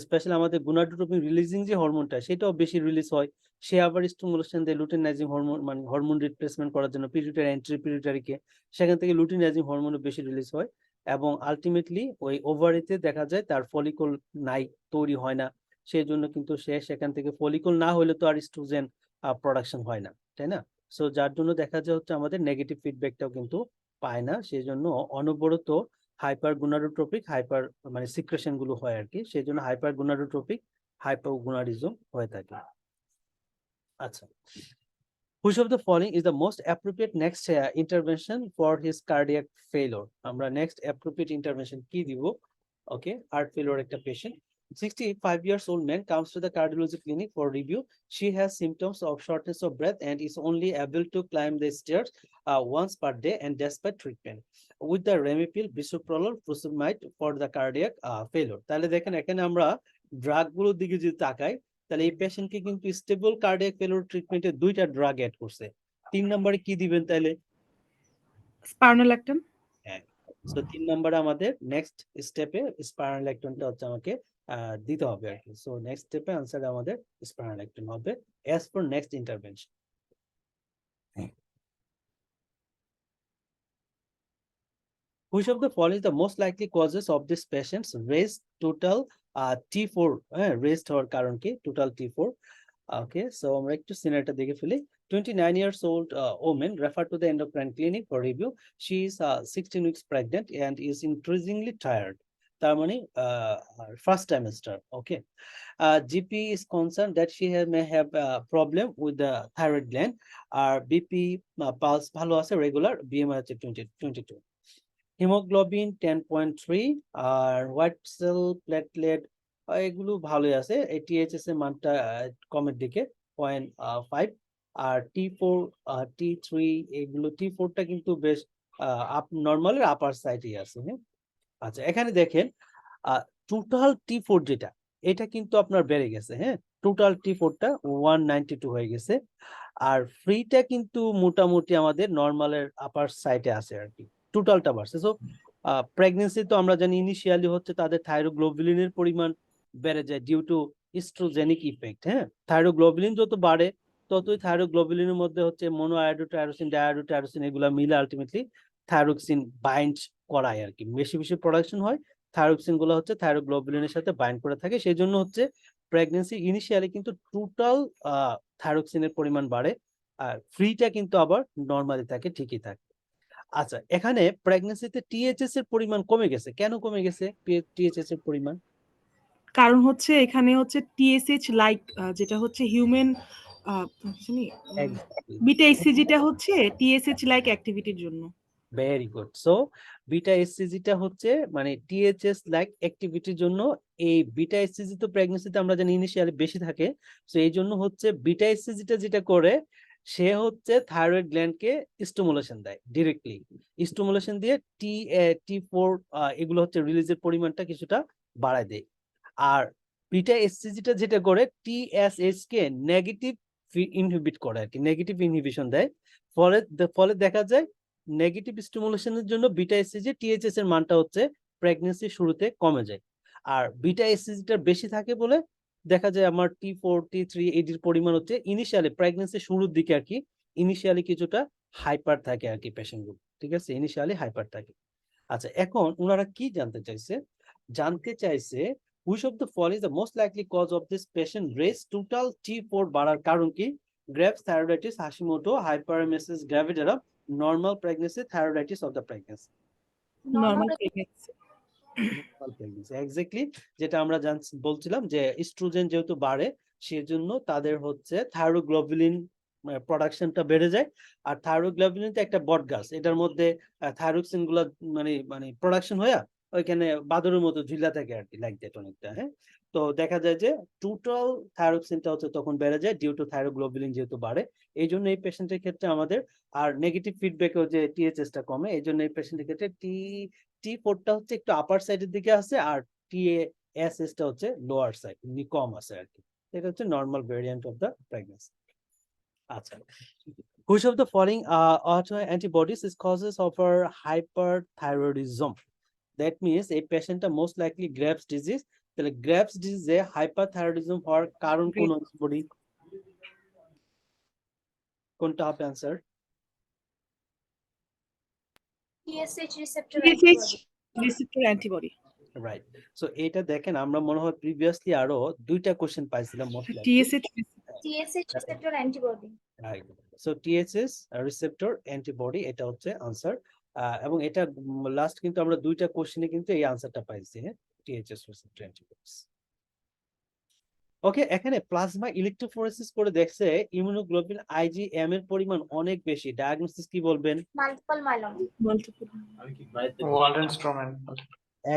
স্পেশালি আমাদের গুনাডোট্রপিক রিলিজিং যে হরমোনটা সেটাও বেশি রিলিজ হয়। সে আবার স্টিমুলেশন দেয় লুটিনাইজিং হরমোন, মানে হরমোন রিপ্লেসমেন্ট করার জন্য পিটুইটারি এন্ট্রি পিটুইটারিকে, সেখান থেকে লুটিনাইজিং হরমোনও বেশি রিলিজ হয়, এবং আলটিমেটলি ওই ওভারিতে দেখা যায় তার ফলিকল নাই, তৈরি হয় না। সেই জন্য কিন্তু সে সেখান থেকে ফলিকল না হলে তো আর ইস্ট্রোজেন প্রোডাকশন হয় না, তাই না। সো যার জন্য দেখা যায় হচ্ছে আমাদের নেগেটিভ ফিডব্যাকটাও কিন্তু পায় না, সেই জন্য অনবরত হাইপার গুনাডোট্রপিক হাইপার মানে সিক্রেশন গুলো হয় আর কি, সেই জন্য হাইপার গুনাডোট্রপিক হাইপোগোনাডিজম হয়ে থাকে। আচ্ছা, which of the following is the most appropriate next intervention for his cardiac failure? আমরা next appropriate intervention কি দিব? Okay, heart failure একটা patient, 65 years old man comes to the cardiology clinic for review. She has symptoms of shortness of breath and is only able to climb the stairs once per day and despite treatment with the Remipil, bisoprolol, furosemide for the cardiac failure. তাহলে দেখেন এখানে আমরা drug গুলোর দিকে যদি তাকাই, তাহলে এই পেশেন্টকে কিন্তু স্টেবল কার্ডিয়াক ফেলোর ট্রিটমেন্টে দুইটা ড্রাগ অ্যাড করছে। 3 নম্বরে কি দিবেন তাহলে? স্পারনোল্যাকটন। হ্যাঁ, সো 3 নম্বরে আমাদের নেক্সট স্টেপে স্পাইরালেক্টনটা হচ্ছে আমাকে দিতে হবে আর কি। সো নেক্সট স্টেপে আনসার আমাদের স্পাইরালেক্টন হবে as for next intervention. Which of the following is the most likely causes of this patient's raised total T4? Raised হওয়ার কারণ কি? Total T4. Okay, so আমরা একটু সিনারিটা দেখে ফেলি। 29 years old woman referred to the endocrine clinic for review. She is 16 weeks pregnant and is increasingly tired. তার মানে first trimester. Okay, GP is concerned that she may have a problem with the thyroid gland. R BP pulse ভালো আছে, regular, BMI হচ্ছে 22. Haemoglobin 10.3 আর white sell platelet এগুলো ভালোই আছে। এই THS এর মানটা কমের দিকে 0.5। আর T4 T3 এগুলো T4টা কিন্তু বেশ নর্মালের আপার সাইডেই আছে। হ্যাঁ, আচ্ছা এখানে দেখেন টোটাল T4 যেটা এটা কিন্তু আপনার বেড়ে গেছে। হ্যাঁ, টোটাল T4টা 192 হয়ে গেছে। আর ফ্রিটা কিন্তু মোটামুটি আমাদের নর্মালের আপার সাইডে আছে আর কি, টোটালটা বাড়ছে। সো প্রেগনেন্সি তো আমরা জানি ইনিশিয়ালি হচ্ছে তাদের থাইরোগ্লোবুলিনের পরিমাণ বেড়ে যায় ডিউ টু ইস্ট্রোজেনিক ইফেক্ট। হ্যাঁ, থাইরোগ্লোবুলিন যত বাড়ে ততই থাইরোগ্লোবুলিনের মধ্যে হচ্ছে মনো আয়োডোটাইরোসিন, ডায়োডোটাইরোসিন এগুলা মিলে আলটিমেটলি থাইরোক্সিন বাইন্ড করায় আর কি, বেশি বেশি প্রোডাকশন হয়। থাইরোক্সিন গুলো হচ্ছে থাইরোগ্লোবুলিনের সাথে বাইন্ড করে থাকে, সেই জন্য হচ্ছে প্রেগনেন্সি ইনিশিয়ালি কিন্তু টোটাল থাইরোক্সিনের পরিমাণ বাড়ে, আর ফ্রিটা কিন্তু আবার নর্মালি থাকে, ঠিকই থাকে। আচ্ছা এখানে প্রেগনেন্সিতে টিএইচএস এর পরিমাণ কমে গেছে, কেন কমে গেছে টিএইচএস এর পরিমাণ? কারণ হচ্ছে এখানে হচ্ছে টিএসএইচ লাইক যেটা হচ্ছে হিউম্যান বিটা এসসিজিটা হচ্ছে টিএসএইচ লাইক অ্যাক্টিভিটির জন্য। Very good. সো বিটা এসসিজিটা হচ্ছে মানে টিএইচএস লাইক অ্যাক্টিভিটির জন্য। এই বিটা এসসিজি তো প্রেগন্যান্সিতে আমরা জানি ইনিশিয়ালি বেশি থাকে, সো এই জন্য হচ্ছে বিটা এসসিজিটা যেটা করে সে হচ্ছে থাইরয়েড গ্ল্যান্ডকে স্টিমুলেশন দেয়, ডিরেক্টলি স্টিমুলেশন দিয়ে T4 এগুলো হচ্ছে রিলিজের পরিমাণটা কিছুটা বাড়ায় দেয়। আর বিটা এসসিজিটা যেটা করে টিএসএইচ কে নেগেটিভ ইনহিবিট করে আর কি, নেগেটিভ ইনহিবিশন দেয়। ফলে দেখা যায় নেগেটিভ স্টিমুলেশনের জন্য বিটা এসসিজি টিএইচএস এর মানটা হচ্ছে প্রেগন্যান্সির শুরুতে কমে যায়। আর বিটা এসসিজিটা বেশি থাকে বলে দেখা যায় আমার T4 T3 এটির পরিমাণ হচ্ছে ইনিশিয়ালি প্রেগন্যান্সির শুরুর দিকে আর কি ইনিশিয়ালি কিছুটা হাইপার থাকে আর কি পেশেন্টগুলো, ঠিক আছে, ইনিশিয়ালি হাইপার থাকে। আচ্ছা এখন ওনারা কি জানতে চাইছে which of the following is the most likely cause of this patient raise total T4 বাড়ার কারণ কি? Graves, thyroiditis, Hashimoto, hyperemesis gravidarum, normal pregnancy, thyroiditis of the pregnancy. Normal pregnancy. Normal pregnancy, exactly যেটা আমরা বলছিলাম যে oestrogen যেহেতু বাড়ে সেজন্য তাদের হচ্ছে থাইরোগ্লোবুলিন প্রোডাকশনটা বেড়ে যায়। আর থাইরোগ্লোবুলিন তো একটা বট গাছ, এটার মধ্যে থাইরোক্সিন গুলা মানে মানে প্রোডাকশন হয়ে ওইখানে বাদুরের মতো ঝুলা থাকে আর কি, লাইক দ্যাট অনেকটা। হ্যাঁ, তো দেখা যায় যে টোটাল থাইরোক্সিনটা হচ্ছে তখন বেড়ে যায় ডিউ টু থাইরোগ্লোবুলিন যেহেতু বাড়ে। এই জন্য এই পেশেন্টের ক্ষেত্রে আমাদের আর নেগেটিভ ফিডব্যাকও যে টিএইচএসটা কমে, এই জন্য এই পেশেন্টের ক্ষেত্রে T4টা হচ্ছে একটু আপার সাইডের দিকে আছে, আর টিএসএসটা হচ্ছে লোয়ার সাইড কম আছে আর কি। এটা হচ্ছে normal variant of the pregnancy. আচ্ছা, which of the following auto antibodies is causes of our hyperthyroidism? That means এই পেশেন্টটা মোস্ট লাইকলি গ্রেভস ডিজিজ। তাহলে গ্রেভস ডিজিজে হাইপারথাইরয়েডিজম হওয়ার কারণ কোন অ্যান্টিবডি, কোনটা হবে answer? TSH receptor TSH antibody. Receptor antibody. Right. So এটা দেখেন আমরা মনে হয় প্রিভিয়াসলি আরো দুইটা কোশ্চেন পাইছিলাম most likely. TSH TSH receptor antibody. Right. So TSS receptor antibody এটা হচ্ছে আনসার। এবং এটা লাস্ট কিন্তু আমরা দুইটা কোশ্চেনে কিন্তু এই আনসারটা পাইছি। হ্যাঁ, টিএসএস রিসেপ্টর অ্যান্টিবডিস। ওকে, এখানে প্লাজমা ইলেকট্রোফোরেসিস করে দেখছে ইমিউনোগ্লোবিন আইজিএম এর পরিমাণ অনেক বেশি, ডায়াগনোসিস কি বলবেন? Multiple myeloma. Multiple. Waldenstrom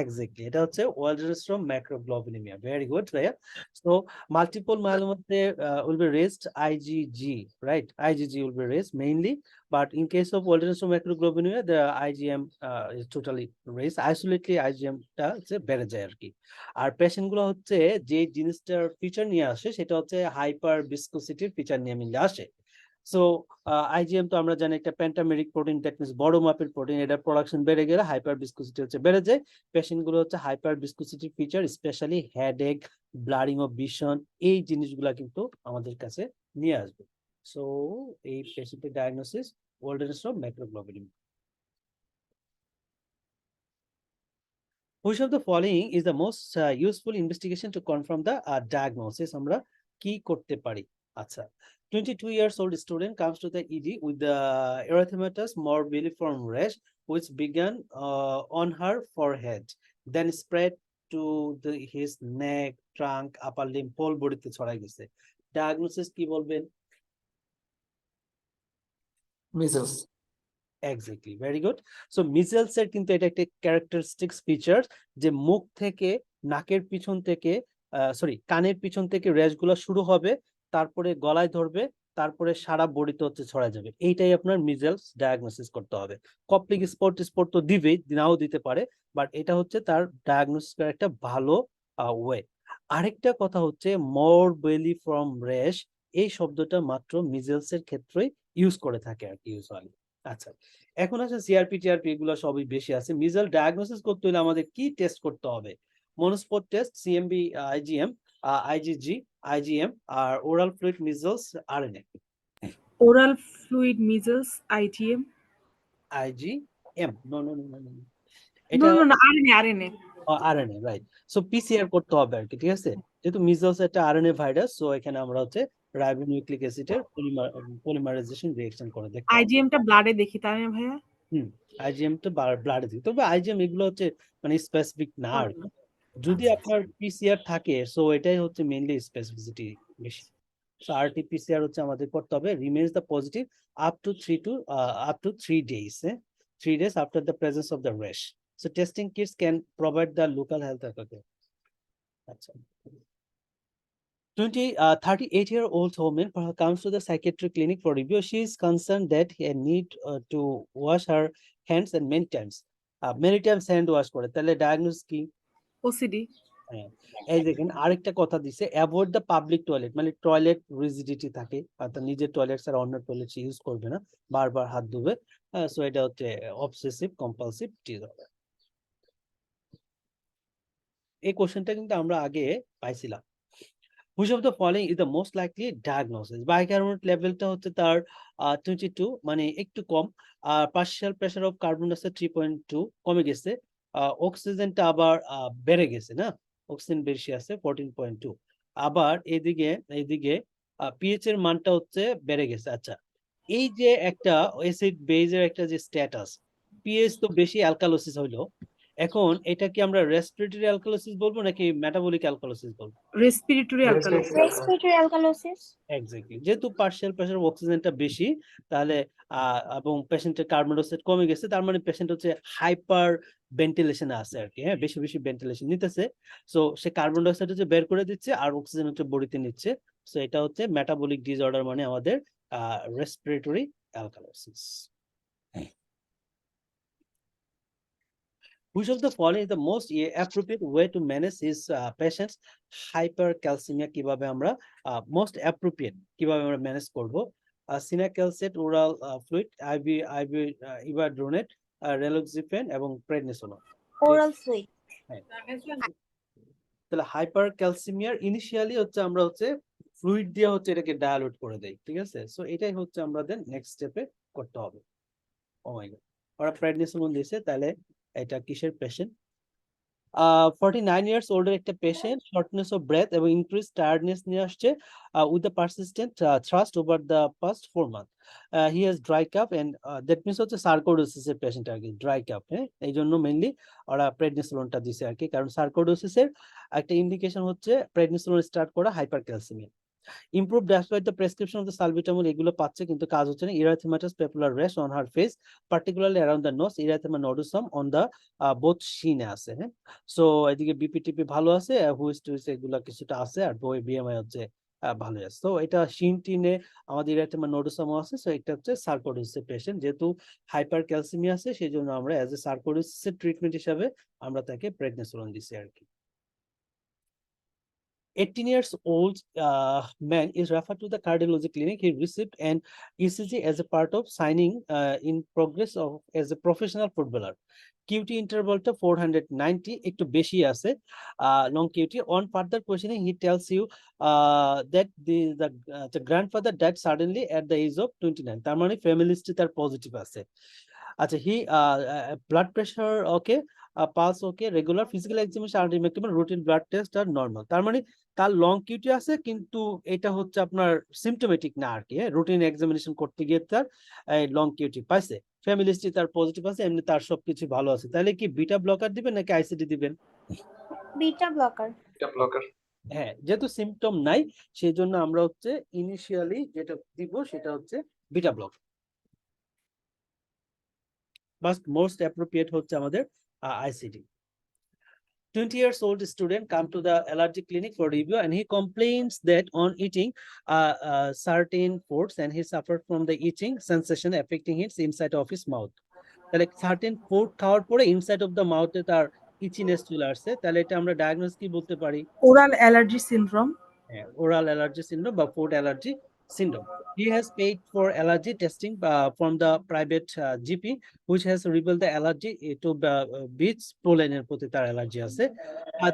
exactly, এটা হচ্ছে ওয়ালডেনস্ট্রম ম্যাক্রোগ্লোবিনেমিয়া। ভেরি গুড ভাইয়া। সো মাল্টিপল মাইলোমাতে will be raised IgG, right? IgG will be raised mainly, but in case of Waldenström macroglobulinemia the IgM is totally raised. Isolately IgM টা হচ্ছে বেড়ে যায় আর কি। আর patient গুলো হচ্ছে যে জিনিসটার ফিচার নিয়ে আসে সেটা হচ্ছে হাইপার ভিসকোসিটির ফিচার নিয়ে মিলে আসে। সো আইজিএম তো আমরা জানি একটা প্যান্টামেরিক প্রোটিন, দ্যাট মিন্স বড় মাপের প্রোটিন, এটার প্রোডাকশন বেড়ে গেলে হাইপার ভিসকোসিটি হচ্ছে বেড়ে যায়। পেশেন্ট গুলো হচ্ছে hyper viscosity feature, specially headache, blurring of vision, এই জিনিসগুলা কিন্তু আমাদের কাছে নিয়ে আসবে। সো এই পেশেন্টের diagnosis ওয়ালডেনস্ট্রম ম্যাক্রোগ্লোবিনেমিয়া। Which of the following is the most useful investigation to confirm the diagnosis? আমরা কি করতে পারি? আচ্ছা, 22 years old student comes to the ED with the erythematous morbilliform rash which began on her forehead, then spread to his neck, trunk, upper limb, whole body তে ছড়াই গেছে। Diagnosis কি বলবেন? Measles. Exactly, very good. So measles এর কিন্তু এটা একটা characteristics feature যে মুখ থেকে, নাকের পিছন থেকে, সরি কানের পিছন থেকে র্যাশ গুলো শুরু হবে, তারপরে গলায় ধরবে, তারপরে সারা বডিতে হচ্ছে ছড়া যাবে। এইটাই আপনার মিজেলস ডায়াগনোসিস করতে হবে। কপ্লিক স্পট তো দিবেই, নাও দিতে পারে, বাট এটা হচ্ছে তার ডায়াগনোসিস করার একটা ভালো ওয়ে। আরেকটা কথা হচ্ছে মোর বেলি ফ্রম র্যাশ, এই শব্দটা মাত্র মিজেলস এর ক্ষেত্রেই ইউজ করে থাকে আর কি ইউজুয়ালি। আচ্ছা, এখন আছে সিআরপি টিআরপি এগুলো সবই বেশি আছে। মিজেল ডায়াগনোসিস করতে হলে আমাদের কি টেস্ট করতে হবে? Monospot test, CMV, IgM, IgG, IgM, আর oral fluid measles, RNA. Oral fluid measles, IgM, IgM, no no no no no, no এটা নো না, RNA, RNA. RNA, right. So PCR করতে হবে আর কি, ঠিক আছে? যেহেতু মিজেলস একটা আরএনএ ভাইরাস, সো এখানে আমরা হচ্ছে রাইবোনিউক্লিক অ্যাসিডের পলিমারাইজেশন রিঅ্যাকশন করে দেখতে হবে। আইজিএমটা ব্লাডে দেখি, তাই না ভাইয়া? আইজিএম তো ব্লাডে দিই, তবে আইজিএম এগুলো হচ্ছে মানে স্পেসিফিক না আর কি। যদি আচ্ছা, আপনার পিসিআর থাকে, সো এটাই হচ্ছে মেইনলি স্পেসিফিসিটি বেশি। সো আরটি-পিসিআর হচ্ছে আমাদের করতে হবে remains the positive up to 3 days, 3 days after the presence of the rash. So testing kits can provide the local health authority. আচ্ছা, 38-year-old woman comes to the psychiatric clinic for review. She is concerned that he need to wash her hands and many times hand wash করে, তাহলে diagnose কি? OCD. হ্যাঁ, এই দেখেন আরেকটা কথা দিছে, অ্যাভয়েড দ্য পাবলিক টয়লেট, মানে টয়লেট রিজিডিটি থাকে, অর্থাৎ নিজের টয়লেট ছাড়া অন্য টয়লেট সে ইউজ করবে না, বারবার হাত ধুবে। সো এটা হচ্ছে অবসেসিভ কম্পালসিভ ডিসঅর্ডার। এই কোশ্চেনটা কিন্তু আমরা আগে পাইছিলাম। Which of the following is the most likely diagnosis? Bicarbonate লেভেলটা হচ্ছে তার 22, মানে একটু কম। পার্শিয়াল প্রেসার অফ কার্বন আছে 3.2, কমে গেছে। অক্সিজেনটা আবার বেড়ে গেছে না, অক্সিজেন বেশি আছে 14.2। আবার এইদিকে এইদিকে পিএইচ এর মানটা হচ্ছে বেড়ে গেছে। আচ্ছা, এই যে একটা অ্যাসিড বেজের একটা যে স্ট্যাটাস, পিএইচ তো বেশি অ্যালকালোসিস হইলো, এখন এটা কি আমরা রেসপিরেটরি অ্যালকালোসিস বলবো নাকি মেটাবলিক অ্যালকালোসিস বলবো? Respiratory alkalosis. Respiratory alkalosis. Exactly, যেহেতু পার্শিয়াল প্রেসার অক্সিজেনটা বেশি, তাহলে এবং পেশেন্টের কার্বন ডাইঅক্সাইড কমে গেছে, তার মানে পেশেন্ট হচ্ছে হাইপার ভেন্টিলেশনে আছে আর কি। হ্যাঁ, বেশি বেশি ভেন্টিলেশন নিতেছে, সো সে কার্বন ডাইঅক্সাইড হচ্ছে বের করে দিচ্ছে আর অক্সিজেন হচ্ছে বডিতে নিচ্ছে। সো এটা হচ্ছে মেটাবলিক ডিসঅর্ডার, মানে আমাদের respiratory alkalosis. Which of the following is the most appropriate way to manage his patient's hypercalcemia? কিভাবে আমরা most appropriate কিভাবে আমরা ম্যানেজ করব? সিনাক্যালসেট, ওরাল ফ্লুইড, ইভাড্রোনেট, রেলোক্সিফেন এবং প্রেডনিসোলন। Oral fluid. তাহলে হাইপারক্যালসিমিয়ার ইনিশিয়ালি হচ্ছে আমরা হচ্ছে ফ্লুইড দিয়ে হচ্ছে এটাকে ডায়ালুট করে দেই, ঠিক আছে? সো এটাই হচ্ছে আমাদের নেক্সট স্টেপে করতে হবে। ও মাই গড, ওরা প্রেডনিসোলন দিয়েছে, তাহলে এটা কিসের পেশেন্ট? 49 years older একটা পেশেন্ট, শর্টনেস অফ ব্রেথ এবং ইনক্রিজ টায়ার্ডনেস নিয়ে আসছে with the persistent thirst over the past 4 months. He has dry cough and that means হচ্ছে সার্কোডোসিস এর পেশেন্ট আর কি, ড্রাই কাফ। হ্যাঁ, এই জন্য মেইনলি ওরা প্রেডনিসোলনটা দিছে আর কি, কারণ সার্কোডোসিস এর একটা ইন্ডিকেশন হচ্ছে প্রেডনিসোলন স্টার্ট করা hypercalcaemia. Improve despite the prescription of the salbutamol, এগুলো পাচ্ছে কিন্তু কাজ হচ্ছে না। Erythematous papular rash on her face, particularly around the nose, erythema nodosum on the both শিনে আছে। হ্যাঁ, সো এদিকে বিপিটিপি ভালো আছে, হুইস টুইস এগুলা কিছুটা আছে, আর বিএমআই হচ্ছে ভালো আছে। তো এটা শিন টিনে আমাদের ইরাথেমা নোডুসামও আছে। সো এটা হচ্ছে সার্কোডোসিসের পেশেন্ট, যেহেতু হাইপার ক্যালসিমিয়া আছে সেই জন্য আমরা অ্যাজ এ সার্কোডোসিসের ট্রিটমেন্ট হিসাবে আমরা তাকে প্রেডনিসোলন দিছি আর কি। 18 years old man is referred to the cardiology clinic. He received an ECG as a part of signing in progress of as a professional footballer. QT interval to 490, একটু বেশি আছে long QT. On further questioning, he tells you that the grandfather died suddenly at the age of 29. তার মানে family history তার positive আছে। আচ্ছা, হি blood pressure okay, pulse ওকে, regular physical examination আর routine blood test আর normal. তার মানে তার long cutie আছে, কিন্তু এটা হচ্ছে আপনার সিমটোমেটিক না আর কি। রুটিন এক্সামিনেশন করতে গিয়ে তার লং কিউটি পাইছে, ফ্যামিলি হিস্ট্রি তার পজিটিভ আছে, এমনি তার সবকিছু ভালো আছে। তাহলে কি বিটা ব্লকার দিবেন নাকি আইসিডি দিবেন? Beta blocker. হ্যাঁ, যেহেতু সিমটম নাই সেই জন্য আমরা হচ্ছে ইনিশিয়ালি যেটা দিব সেটা হচ্ছে বিটা ব্লক। মোস্ট অ্যাপ্রোপ্রিয়েট হচ্ছে আমাদের ICD. 20 years old student come to the allergy clinic for review, and he complains that on eating certain foods, and he suffered from the itching sensation affecting his inside of his mouth. তাহলে certain food খাওয়ার পরে inside of the মাউথে তার itchiness চলে আসছে, তাহলে এটা আমরা diagnose কি বলতে পারি? Oral allergy syndrome. Oral allergy syndrome বা food allergy syndrome. He has paid for allergy testing from the private GP, which has revealed the allergy to beach pollen এর প্রতি তার allergy আছে.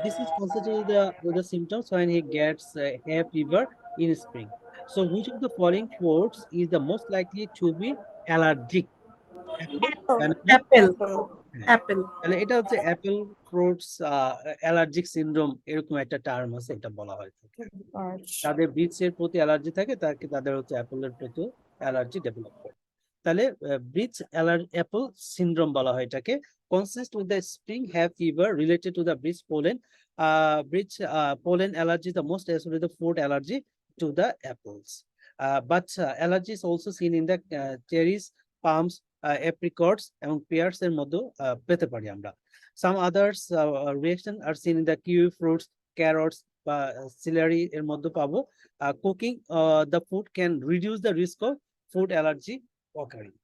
This is considered the symptoms when he gets hay fever in spring. So which of the following foods is the most likely to be allergic? Apple, banana, Apple. হ্যাঁ। Apple. তাহলে এটা হচ্ছে Apple fruits allergic syndrome, এরকম একটা term আছে, এটা বলা হয় থাকে। যাদের বীজের প্রতি অ্যালার্জি থাকে তাদের হচ্ছে অ্যাপেলের প্রতি অ্যালার্জি ডেভেলপ করে। তাহলে ব্রিজ অ্যাপল সিনড্রোম বলা হয় এটাকে। Consist with the spring have fever related to the bridge pollen. Bridge pollen allergy is the most associated food allergy to the apples. But allergy is also seen in the cherries, palms, apricots এবং pears এর মধ্যে পেতে পারি আমরা। Some others reaction are seen in the kiwi fruits, carrots বা celery এর মধ্যে পাবো। Cooking the food can reduce the risk of food allergy occurring.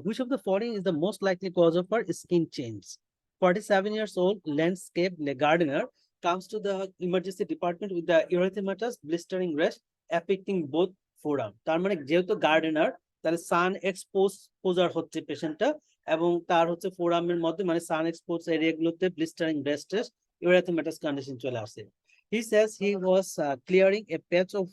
Which of the following is the most likely cause of her skin change? 47 years old landscape gardener comes to the emergency department with the erythematous blistering rash affecting both forearm. তার মানে যেহেতু gardener, তাহলে সান exposure হচ্ছে পেশেন্টটা, এবং তার হচ্ছে ফোরামের মধ্যে মানে সান এক্সপোজ এরিয়াগুলোতে ব্লিস্টারিং রেস্টেস erythematous condition চলে আসে। He says he was clearing a patch of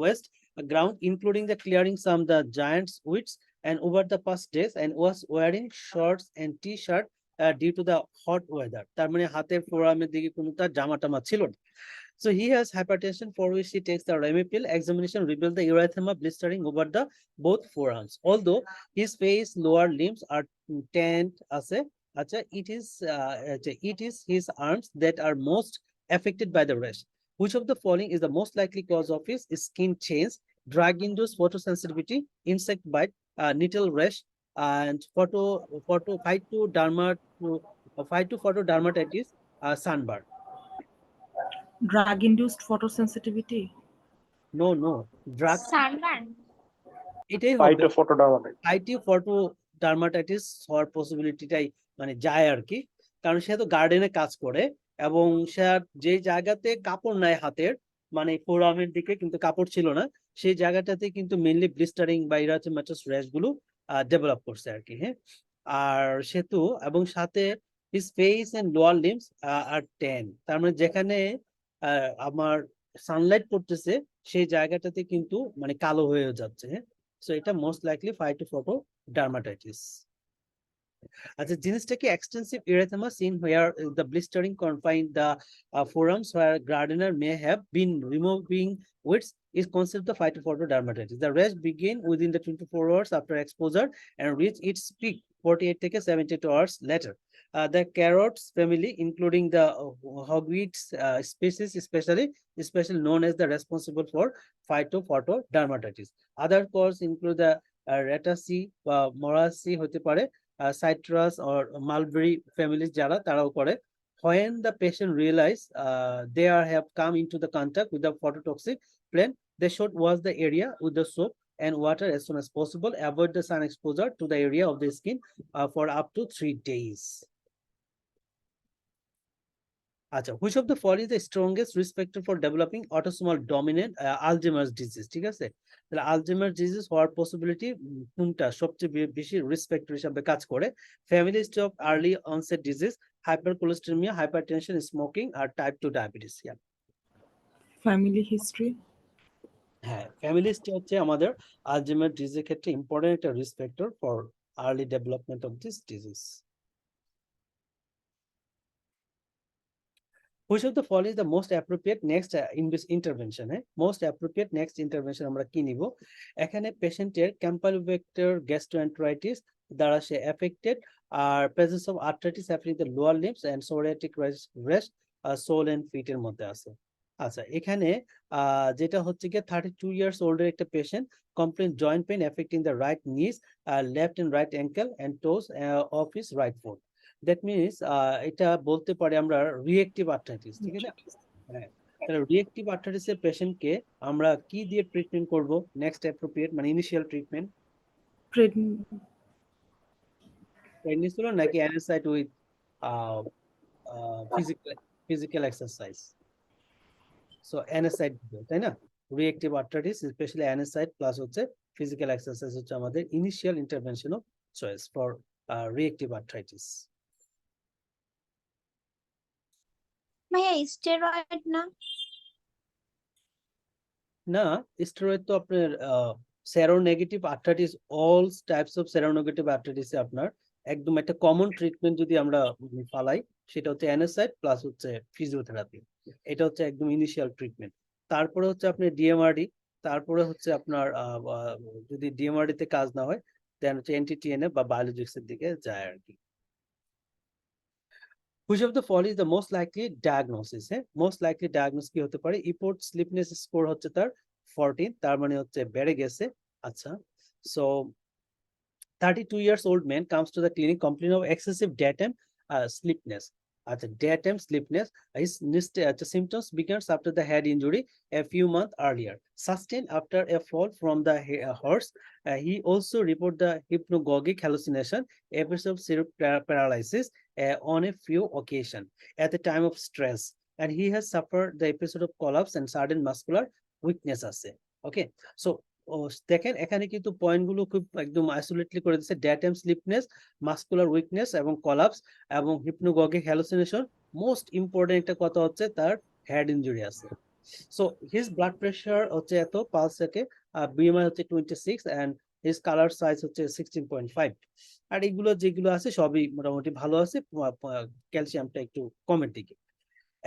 waste ground, including the clearing some the giants weeds and over the past days, and was wearing shorts and t-shirt due to the hot weather. তার মানে হাতের ফোরামের দিকে কোনো তার জামা টামা ছিল না। So he has hypertension for which he takes the Remipil. Examination revealed the erythema blistering over the both forearms. Although his face, lower limbs are tanned, it is his arms that are most affected by the rash. Which of the following is the most likely cause of his skin change? Drug-induced photosensitivity, insect bite, needle rash, and phytodermatitis, sunburn. Drug induced ফটোসেন্সিটিভিটি। No, drug. Sunburn. এটাই হবে ফাইটোডার্মাটাইটিস হওয়ার পসিবিলিটিটাই মানে যায় আর কি, কারণ সে তো গার্ডেনে কাজ করে এবং সে যে জায়গাতে কাপড় নাই হাতের, মানে ফোরামের দিকে কিন্তু কাপড় ছিল না, সেই জায়গাটাতে কিন্তু মেইনলি ব্লিস্টারিং বা ইরাথেমাটাস র্যাশ গুলো ডেভেলপ করছে আর কি। হ্যাঁ, আর সেতু এবং সাথে his face and lower limbs are tan, তার মানে যেখানে আমার সানলাইট পড়তেছে সেই জায়গাটাতে কিন্তু মানে কালো হয়ে যাচ্ছে। হ্যাঁ, সো এটা মোস্ট লাইকলি phytodermatitis. আচ্ছা, জিনিসটা কি extensive erythema seen where the blistering confined the forums where gardener may have been removing weeds is considered the phytodermatitis. The rash begin within the 24 hours after exposure and reach its peak 48 থেকে 72 hours later. The carrots family, including the hogweed species, especially known as the responsible for phytodermatitis. Other causes include the Rataceae বা Moraceae হতে পারে, citrus or mulberry families যারা তারাও করে। When the patient realize they have come into the contact with the phototoxic plant, they should wash the area with the soap and water as soon as possible. Avoid the sun exposure to the area of the skin for up to 3 days. আচ্ছা, which of the following is the strongest risk factor for developing autosomal dominant Alzheimer's disease? ঠিক আছে, তাহলে Alzheimer's disease হওয়ার possibility কোনটা সবচেয়ে বেশি risk factor হিসেবে কাজ করে? Family history of early onset disease, hypercholesterolaemia, hypertension, smoking আর টাইপ 2 ডায়াবেটিস। Family history. হ্যাঁ, ফ্যামিলি হিস্ট্রি হচ্ছে আমাদের আলজেইমার ডিজিজের ক্ষেত্রে ইম্পর্টেন্ট একটা risk factor for early development of this disease. Which of the following is the most appropriate next intervention? Most appropriate next intervention আমরা কি নিব? এখানে পেশেন্টের ক্যাম্পাইলোবেক্টর গ্যাস্ট্রোএন্টারাইটিস দ্বারা সে এফেক্টেড, আর presence of arthritis happening in the lower limbs and psoriatic rest sole and feet এর মধ্যে আছে। আচ্ছা, এখানে যেটা হচ্ছে গিয়ে 32 ইয়ার্স ওল্ডের একটা patient, complain joint pain affecting the right knees, left and right ankle and toes of his right foot. That means এটা বলতে পারি আমরা রিয়েক্টিভ আর্থ্রাইটিস, ঠিক আছে? হ্যাঁ, তাহলে রিয়েক্টিভ আর্থ্রাইটিসের পেশেন্টকে আমরা কি দিয়ে ট্রিটমেন্ট করব? নেক্সট অ্যাপ্রোপ্রিয়েট মানে ইনিশিয়াল ট্রিটমেন্ট প্রেডনিসোলন নাকি NSAID with physical physical exercise? So NSAID, তাই না? Reactive arthritis specially NSAID plus হচ্ছে ফিজিক্যাল এক্সারসাইজ হচ্ছে আমাদের initial intervention of choice for reactive arthritis. ভাইয়া স্টেরয়েড না? না, স্টেরয়েড তো আপনার seronegative arthritis, all types of seronegative আর্থ্রাইটিসে আপনার একদম একটা কমন ট্রিটমেন্ট যদি আমরা ফালাই, সেটা হচ্ছে অ্যানাসাইড প্লাস হচ্ছে ফিজিওথেরাপি। এটা হচ্ছে একদম ইনিশিয়াল ট্রিটমেন্ট। তারপরে হচ্ছে আপনি ডিএমআরডি, তারপরে হচ্ছে আপনার যদি ডিএমআরডি তে কাজ না হয় দেন হচ্ছে এনটিটিএনএ বা বায়োলজিক্স এর দিকে যায় আর কি। Which of the following is the most likely diagnosis? হ্যাঁ, মোস্ট লাইকলি ডায়াগনোস কি হতে পারে? ইপোর্ট স্লিপনেস স্কোর হচ্ছে তার 14, তার মানে হচ্ছে বেড়ে গেছে। আচ্ছা, so 32 years old man comes to the clinic complaining of excessive daytime sleepiness. Daytime sleepiness, his symptoms begins after the head injury a few months earlier, sustained after a fall from the horse. He also reported the hypnagogic hallucination, episode of cerebral paralysis on a few occasions at the time of stress, and he has suffered the episode of collapse and sudden muscular weakness. Okay, so দেখেন এখানে কিন্তু পয়েন্টগুলো খুব একদম আইসোলেটলি করে দিচ্ছে। Day time স্লিপনেস, muscular weakness এবং collapse এবং হিপনোগগিক হ্যালুসিনেশন। মোস্ট ইম্পর্টেন্ট একটা কথা হচ্ছে তার হেড ইনজুরি আছে। সো হিজ ব্লাড প্রেশার হচ্ছে এত, পালস থেকে বিএমআই হচ্ছে 26 এন্ড হিজ কালার সাইজ হচ্ছে 16.5। আর এগুলো যেগুলো আছে সবই মোটামুটি ভালো আছে, ক্যালসিয়ামটা একটু কমের দিকে।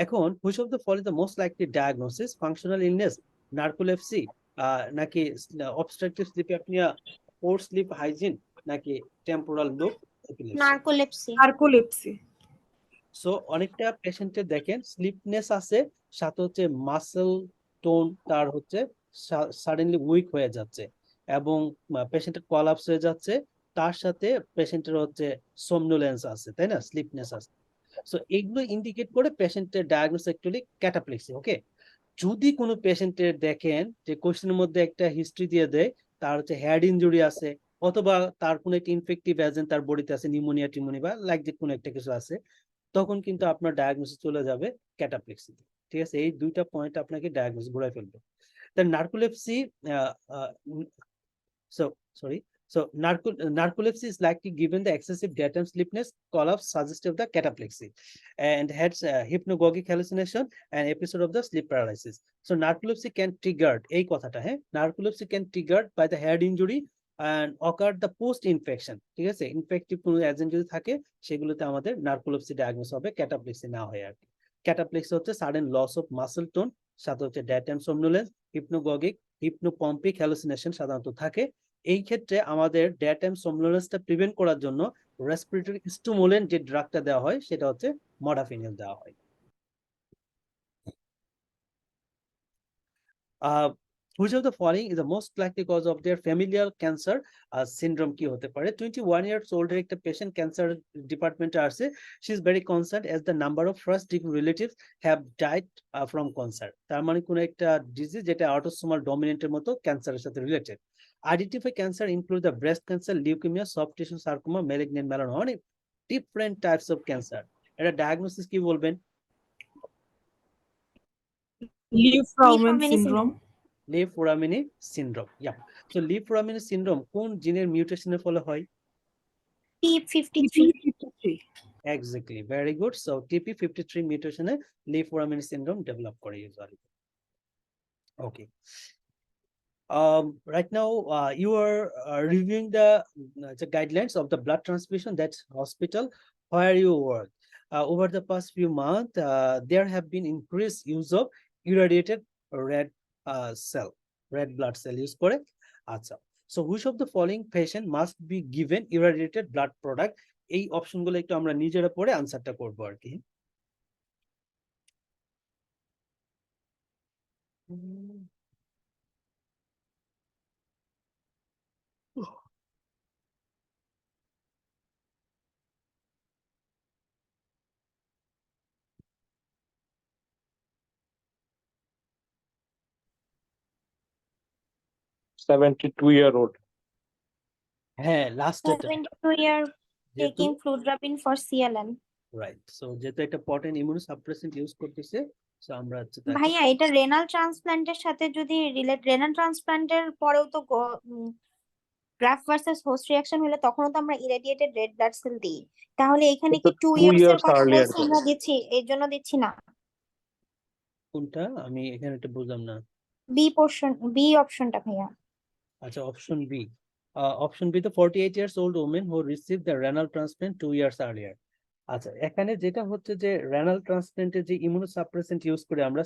এখন which of the following the most likely diagnosis? Functional illness, narcolepsy, নাকি obstructive sleep apnea, poor sleep hygiene, নাকি temporal lobe epilepsy? নার্কোলেপসি। সো অনেকটা পেশেন্টের দেখেন স্লিপনেস আছে, সাথে হচ্ছে মাসেল টোন তার হচ্ছে সাডেনলি উইক হয়ে যাচ্ছে এবং পেশেন্টের কলাপস হয়ে যাচ্ছে, তার সাথে পেশেন্টের হচ্ছে সোমনোলেন্স আছে, তাই না? স্লিপনেস আছে। সো এইগুলো ইন্ডিকেট করে পেশেন্টের ডায়াগনোস অ্যাকচুয়ালি ক্যাটাপ্লেক্সি। ওকে, যদি কোনো পেশেন্টের দেখেন যে কোশ্চেনের মধ্যে একটা হিস্ট্রি দিয়ে দেয় তার হচ্ছে হেড ইনজুরি আছে, অথবা তার কোনো একটা ইনফেক্টিভ এজেন্ট তার বডিতে আছে, নিউমোনিয়া টিউমোনিয়া বা লাইক যে কোনো একটা কিছু আছে, তখন কিন্তু আপনার ডায়াগনোসিস চলে যাবে ক্যাটাপ্লেক্সিতে। ঠিক আছে, এই দুইটা পয়েন্ট আপনাকে ডায়াগনোসিস ঘুরাই ফেলবে। তার নার্কোলেপসি, so sorry, so narcolepsy is likely given the excessive daytime sleepiness, collapse suggestive of the cataplexy, and has hypnagogic hallucination and episode of the sleep paralysis. So narcolepsy can triggered এই কথাটা, হ্যাঁ, narcolepsy can triggered by the head injury and occurred the post infection। ঠিক আছে, infective কোনো agent যদি থাকে সেগুলোতে আমাদের নার্কোলেপসি ডায়াগনোস হবে, ক্যাটাপ্লেক্সি না হয় আর কি। ক্যাটাপ্লেক্সি হচ্ছে sudden loss of muscle tone, সাথে হচ্ছে ডেটাইম somnolence, হিপনোগগিক, হিপনোপম্পিক হ্যালুসিনেশন সাধারণত থাকে। এই ক্ষেত্রে আমাদের ডে টাইম somnolenceটা প্রিভেন্ট করার জন্য রেসপিরেটরি স্টিমুলেন্ট যে ড্রাগটা দেওয়া হয় সেটা হচ্ছে মডাফিনিল দেওয়া হয়। Which of the following is the most likely cause of their familial cancer syndrome? কি হতে পারে? 21 years old একটা পেশেন্ট ক্যান্সার ডিপার্টমেন্টে আসছে। she is very concerned as the number of first degree relatives have died from cancer। তার মানে কোন একটা ডিজিজ যেটা অটোসোমাল ডমিনেন্টের মতো ক্যান্সারের সাথে related. Identify cancer include the breast cancer, leukemia, soft tissue sarcoma, malignant melanoma, অনেক different types of cancer। এটা ডায়াগনোসিস কি বলবেন? Lee-Fraumeni syndrome. Li-Fraumeni syndrome. Yeah, so Li-Fraumeni syndrome কোন জিনের মিউটেশনের ফলে হয়? P53। Exactly, very good. So TP53 মিউটেশনে লি-ফোরামিনি সিনড্রোম ডেভেলপ করে usually. Okay, right now you are reviewing the guidelines of the blood transfusion that hospital where you work. Over the past few months there have been increased use of irradiated red blood cell use করে। আচ্ছা, so which of the following patient must be given irradiated blood product? এই অপশনগুলো একটু আমরা নিজেরা পড়ে আনসারটা করব আর কি। 72-year-old. হ্যাঁ, লাস্ট এটা 72-year যেহেতু taking fludarabine for CLN. Right. So যেহেতু একটা পটেন্ট ইমিউনোসাপ্রেসেন্ট ইউজ করতেছে, সো আমরা হচ্ছে তাকে ভাইয়া এটা রেনাল ট্রান্সপ্ল্যান্টের সাথে যদি রেনাল ট্রান্সপ্ল্যান্টের পরেও তো গ্রাফট ভার্সেস হোস্ট রিঅ্যাকশন হলে তখনও তো আমরা ইরেডিয়েটেড রেড ব্লাড সেল দিই, তাহলে এখানে কিন্তু কি 2 2 ইয়ার্স এর years কথা earlier বলছি আমরা দিচ্ছি এর জন্য দিচ্ছি না? কোনটা আমি এখানে একটা বুঝলাম না। বি অপশনটা ভাইয়া। আচ্ছা, option B. Option B, the 48 years old woman who received the renal transplant 2 years earlier. আচ্ছা, এখানে যেটা হচ্ছে যে রেনাল ট্রান্সপ্ল্যান্টে যে ইমিউনোসাপ্রেসেন্ট ইউজ করে আমরা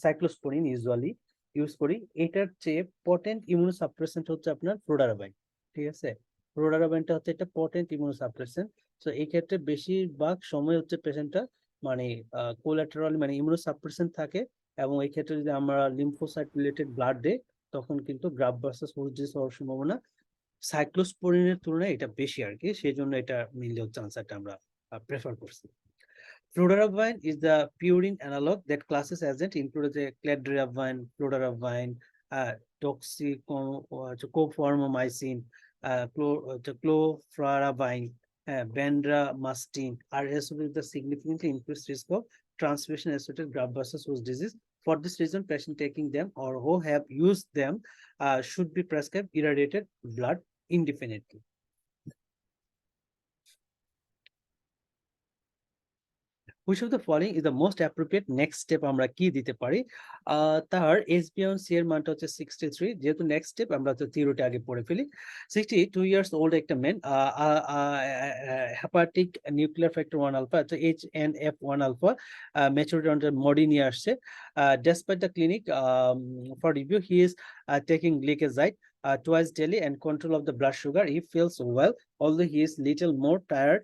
সাইক্লোস্পোরিন ইউজুয়ালি ইউজ করি, এটার চেয়ে পটেন্ট ইমিউনোসাপ্রেসেন্ট হচ্ছে আপনার ফ্লোরারাবাইন। ঠিক আছে, ফ্লোরারাবাইনটা হচ্ছে একটা পটেন্ট ইমিউনোসাপ্রেসেন্ট। তো এই ক্ষেত্রে বেশিরভাগ সময় হচ্ছে পেশেন্টটা মানে কোলাটেরাল মানে ইমিউনোসাপ্রেসেন্ট থাকে, এবং এই ক্ষেত্রে যদি আমরা লিম্ফোসাইট রিলেটেড ব্লাড দেই তখন কিন্তু গ্রাফট ভার্সাস হোস্ট ডিজিজ হওয়ার সম্ভাবনা সাইক্লোস্পোরিনের তুলনায় এটা বেশি আর কি, সেই জন্য এটা মিললে হচ্ছে আনসারটা আমরা প্রেফার করছি। Fludarabine is the purine analog that classes agent include the cladribine, fludarabine, coformamycin, clofluorabine, bendamustine are associated with the significantly increased risk of transfusion-associated graft versus host disease. For this reason, patients taking them or who have used them should be prescribed irradiated blood indefinitely. Which of the following is the most appropriate next step আমরা কি দিতে পারি? তার HbA1c এর মানটা হচ্ছে 63, যেহেতু next step আমরা তো থিওরিটা আগে পড়ে ফেলি। 62 ইয়ার্স ওল্ড একটা man, hepatic nuclear factor 1 alpha, তো HNF1 alpha maturity on MODY নিয়ে আসছে। Despite the clinic for review he is taking gliclazide twice daily and control of the blood sugar. He feels well, although he is little more tired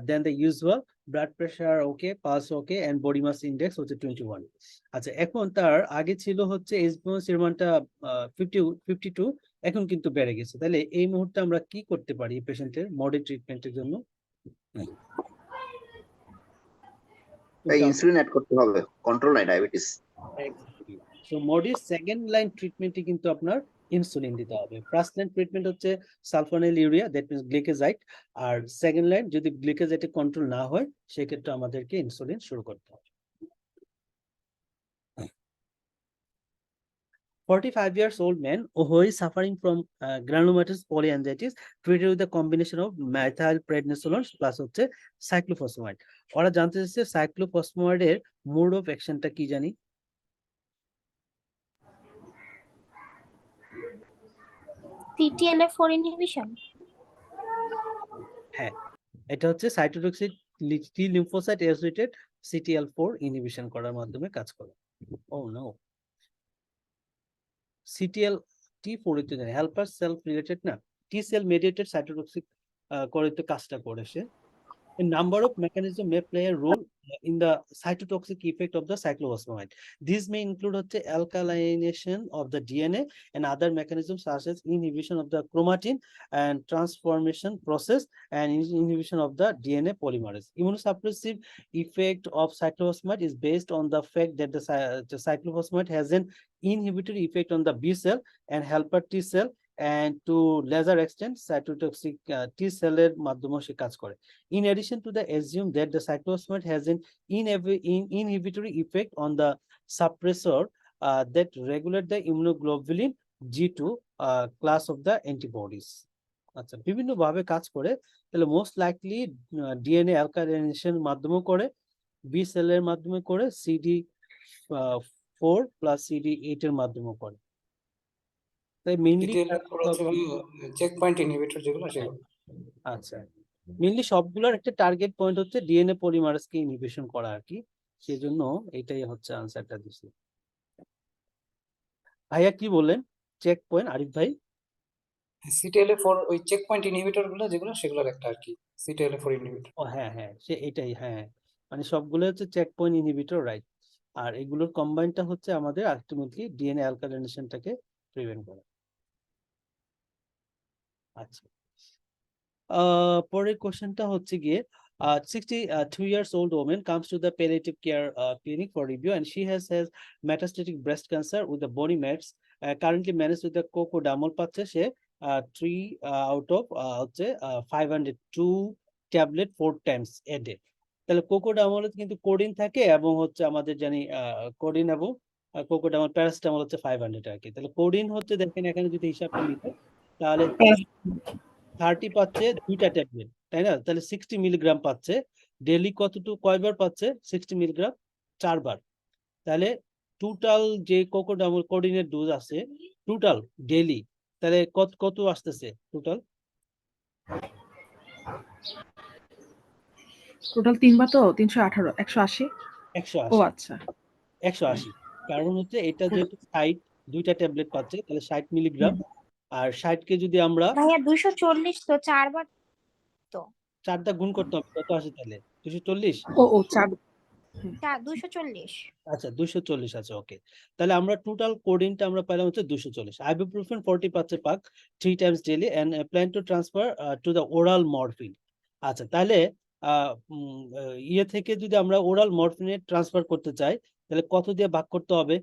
than the usual. Blood pressure okay, pulse okay, and body mass index হচ্ছে 21। আচ্ছা, এখন তার আগে ছিল হচ্ছে HbA1c এর মানটা 52, এখন কিন্তু বেড়ে গেছে। তাহলে এই মুহূর্তে আমরা কি করতে পারি এই পেশেন্টের মডি ট্রিটমেন্টের জন্য? ইনসুলিন অ্যাড করতে হবে, কন্ট্রোল নাই ডায়াবেটিস। সো মডির সেকেন্ড লাইন ট্রিটমেন্টে কিন্তু আপনার ইনসুলিন দিতে হবে। ফার্স্ট লাইন ট্রিটমেন্ট হচ্ছে sulphonylurea, that means gliclazide, আর সেকেন্ড লাইন যদি গ্লিকেজাইডে কন্ট্রোল না হয় সেক্ষেত্রে আমাদেরকে ইনসুলিন শুরু করতে হবে। 45 years old man who is suffering from granulomatous polyangiitis treated with a combination of methylprednisolone plus হচ্ছে সাইক্লোফসফেমাইড। ওরা জানতে চাইছে সাইক্লোফসফেমাইডের মোড অফ অ্যাকশনটা কি জানি? CTLA4 inhibition. হ্যাঁ, এটা হচ্ছে সাইটোটক্সিক টি লিম্ফোসাইট অ্যাসোসিয়েটেড CTL4 ইনহিবিশন করার মাধ্যমে কাজ করে। ও নো, CTLT4 তো জানি হেল্পার সেলফ রিলেটেড না, টি সেল মেডিয়েটেড সাইটোটক্সিক করে তো কাজটা করে সে। A number of mechanisms may play a role in the cytotoxic effect of the cyclophosphamide. These may include alkylation of the DNA and other mechanisms such as inhibition of the chromatin and transformation process and inhibition of the DNA polymerase. Immunosuppressive effect of cyclophosphamide is based on the fact that the cyclophosphamide has an inhibitory effect on the B cell and helper T cell, and to lesser extent cytotoxic T cell এর মাধ্যমে সে কাজ করে। In addition to the assume that the cyclophosphamide has an inhibitory effect on the suppressor that regulate the immunoglobulin G2 class of the antibodies. আচ্ছা, বিভিন্ন ভাবে কাজ করে, তাহলে মোস্ট লাইকলি ডিএনএ অ্যালকাইলেশন মাধ্যমে করে, বি সেলের মাধ্যমে করে, CD4 প্লাস CD8 এর মাধ্যমে করে। তাই মেইনলি চেক পয়েন্ট ইনহিবিটর যেগুলো সেগুলো। আচ্ছা, মেইনলি সবগুলোর একটা টার্গেট পয়েন্ট হচ্ছে ডিএনএ পলিমারেজকে ইনহিবিশন করা আর কি, সেজন্য এটাই হচ্ছে আনসারটা দিছি। ভাইয়া কি বললেন চেক পয়েন্ট, আরিফ ভাই? CTLA4 ওই চেক পয়েন্ট ইনহিবিটর গুলো যেগুলো সেগুলোর একটা আর কি, CTLA4 ইনহিবিটর। ও হ্যাঁ হ্যাঁ, সে এটাই, হ্যাঁ মানে সবগুলো হচ্ছে চেক পয়েন্ট ইনহিবিটর, রাইট। আর এগুলোর কম্বাইনটা হচ্ছে আমাদের আলটিমেটলি ডিএনএ অ্যালকাইলেশনটাকে প্রিভেন্ট করে। আচ্ছা, পরের কোশ্চেনটা হচ্ছে গিয়ে 62 years old woman comes to the palliative care clinic for review and she has metastatic breast cancer with the bony mets, currently managed with the cocodamol পাচ্ছে সে 3 out of হচ্ছে 502 tablet 4 times a day। তাহলে কোকোডামলে কিন্তু codeine থাকে এবং হচ্ছে আমাদের জানি codeine এবং কোকোডামল প্যারাসিটামল হচ্ছে 500 আর কি। তাহলে কোডিন হচ্ছে দেখেন এখানে যদি হিসাবটা মিলে তাহলে 30 পাচ্ছে 2টা ট্যাবলেট, তাই না? তাহলে 60 মিলিগ্রাম পাচ্ছে ডেইলি। কয়বার পাচ্ছে 60 মিলিগ্রাম? 4 বার। তাহলে টোটাল যে কোকোডামল কোডিনের ডোজ আছে টোটাল ডেইলি, তাহলে কত কত আসতেছে টোটাল? টোটাল 3 বার তো 318 180। ও 180। আচ্ছা 180, কারণ হচ্ছে এটা যেহেতু 60 2টা ট্যাবলেট পাচ্ছে তাহলে 60 মিলিগ্রাম। আর 60 কে যদি আমরা ভাইয়া 240 তো 4 বার তো 4টা গুণ করতে হবে, কত আসে তাহলে? 240। ও 4 240। আচ্ছা 240 আছে, ওকে। তাহলে আমরা টোটাল কোডিনটা আমরা পেলাম হচ্ছে 240। আইবুপ্রোফেন 40 পাচ্ছে পাক 3 times daily and plan to transfer to the oral morphine. আচ্ছা, তাহলে ইয়ে থেকে যদি আমরা ওরাল মরফিনে ট্রান্সফার করতে চাই তাহলে কত দিয়ে ভাগ করতে হবে?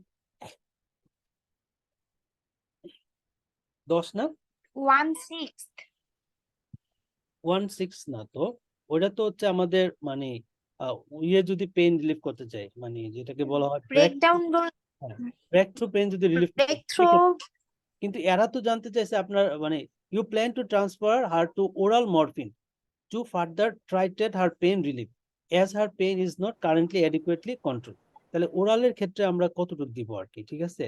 10 না? 1/6 1/6 না তো, ওটা তো হচ্ছে আমাদের মানে ইয়ে যদি পেইন রিলিফ করতে চাই, মানে যেটাকে বলা হয় ব্রেকডাউন ব্রেক থ্রু পেইন যদি রিলিফ ব্রেক থ্রো। কিন্তু এরা তো জানতে চাইছে আপনার মানে you plan to transfer her to oral morphine to further titrate her pain relief as her pain is not currently adequately control. তাহলে ওরালের ক্ষেত্রে আমরা কতটুকু দিব আর কি, ঠিক আছে?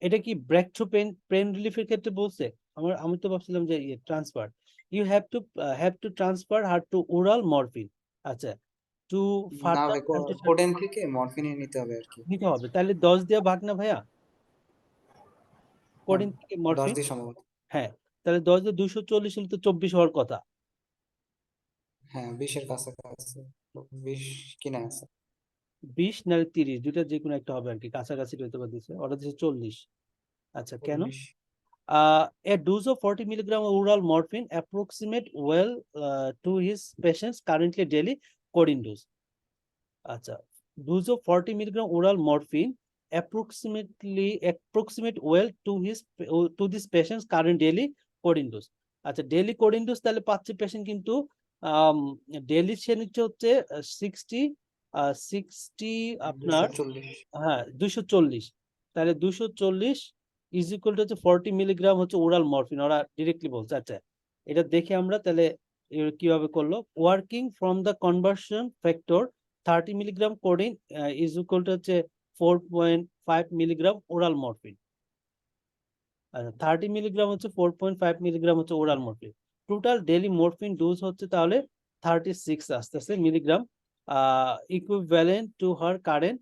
এটা কি ব্রেক থ্রু পেইন রিলিফের ক্ষেত্রে বলছে? আমি তো ভাবছিলাম যে transfer you have to transfer her to oral morphine. আচ্ছা, টু না ফার্দার ভাই, কোডেন থেকে মরফিনে নিতে হবে আর কি। নিতে হবে, তাহলে 10 দিয়ে ভাগ না ভাইয়া, হ্যাঁ, কোডিন থেকে 10 মরফিন। দিয়ে সম্ভবত। হ্যাঁ, তাহলে 10 দিয়ে 240 হলে তো 24 হওয়ার কথা। হ্যাঁ, 20-এর কাছাকাছি, 20 কিনা আছে। 20 নাহলে 30, দুইটা যে কোনো একটা হবে আর কি, কাছাকাছি হইতে পারে দিছে, ওটা দিছে 40। আচ্ছা, কেন? 19। A dose of 40 milligram oral morphine approximate well to his patients currently daily codeine dose. আচ্ছা, dose of 40 milligram oral morphine approximate well to this patient's current daily codeine dose. আচ্ছা, ডেইলি কোডিন ডোজ তাহলে পাচ্ছে patient কিন্তু daily সে নিচ্ছে হচ্ছে 60 আপনার 240। হ্যাঁ 240। তাহলে 240 ইজ ইকুয়াল টু হচ্ছে 40 মিলিগ্রাম হচ্ছে ওরাল মরফিন, ওরা ডিরেক্টলি বলছে। আচ্ছা, এটা দেখে আমরা তাহলে কিভাবে করলো, working from the conversion factor 30 milligram codeine is equal to হচ্ছে 4.5 মিলিগ্রাম ওরাল মরফিন। আচ্ছা, 30 মিলিগ্রাম হচ্ছে 4.5 মিলিগ্রাম হচ্ছে oral morphine. Total daily morphine dose হচ্ছে তাহলে 36 আসতেছে milligram, equivalent to her current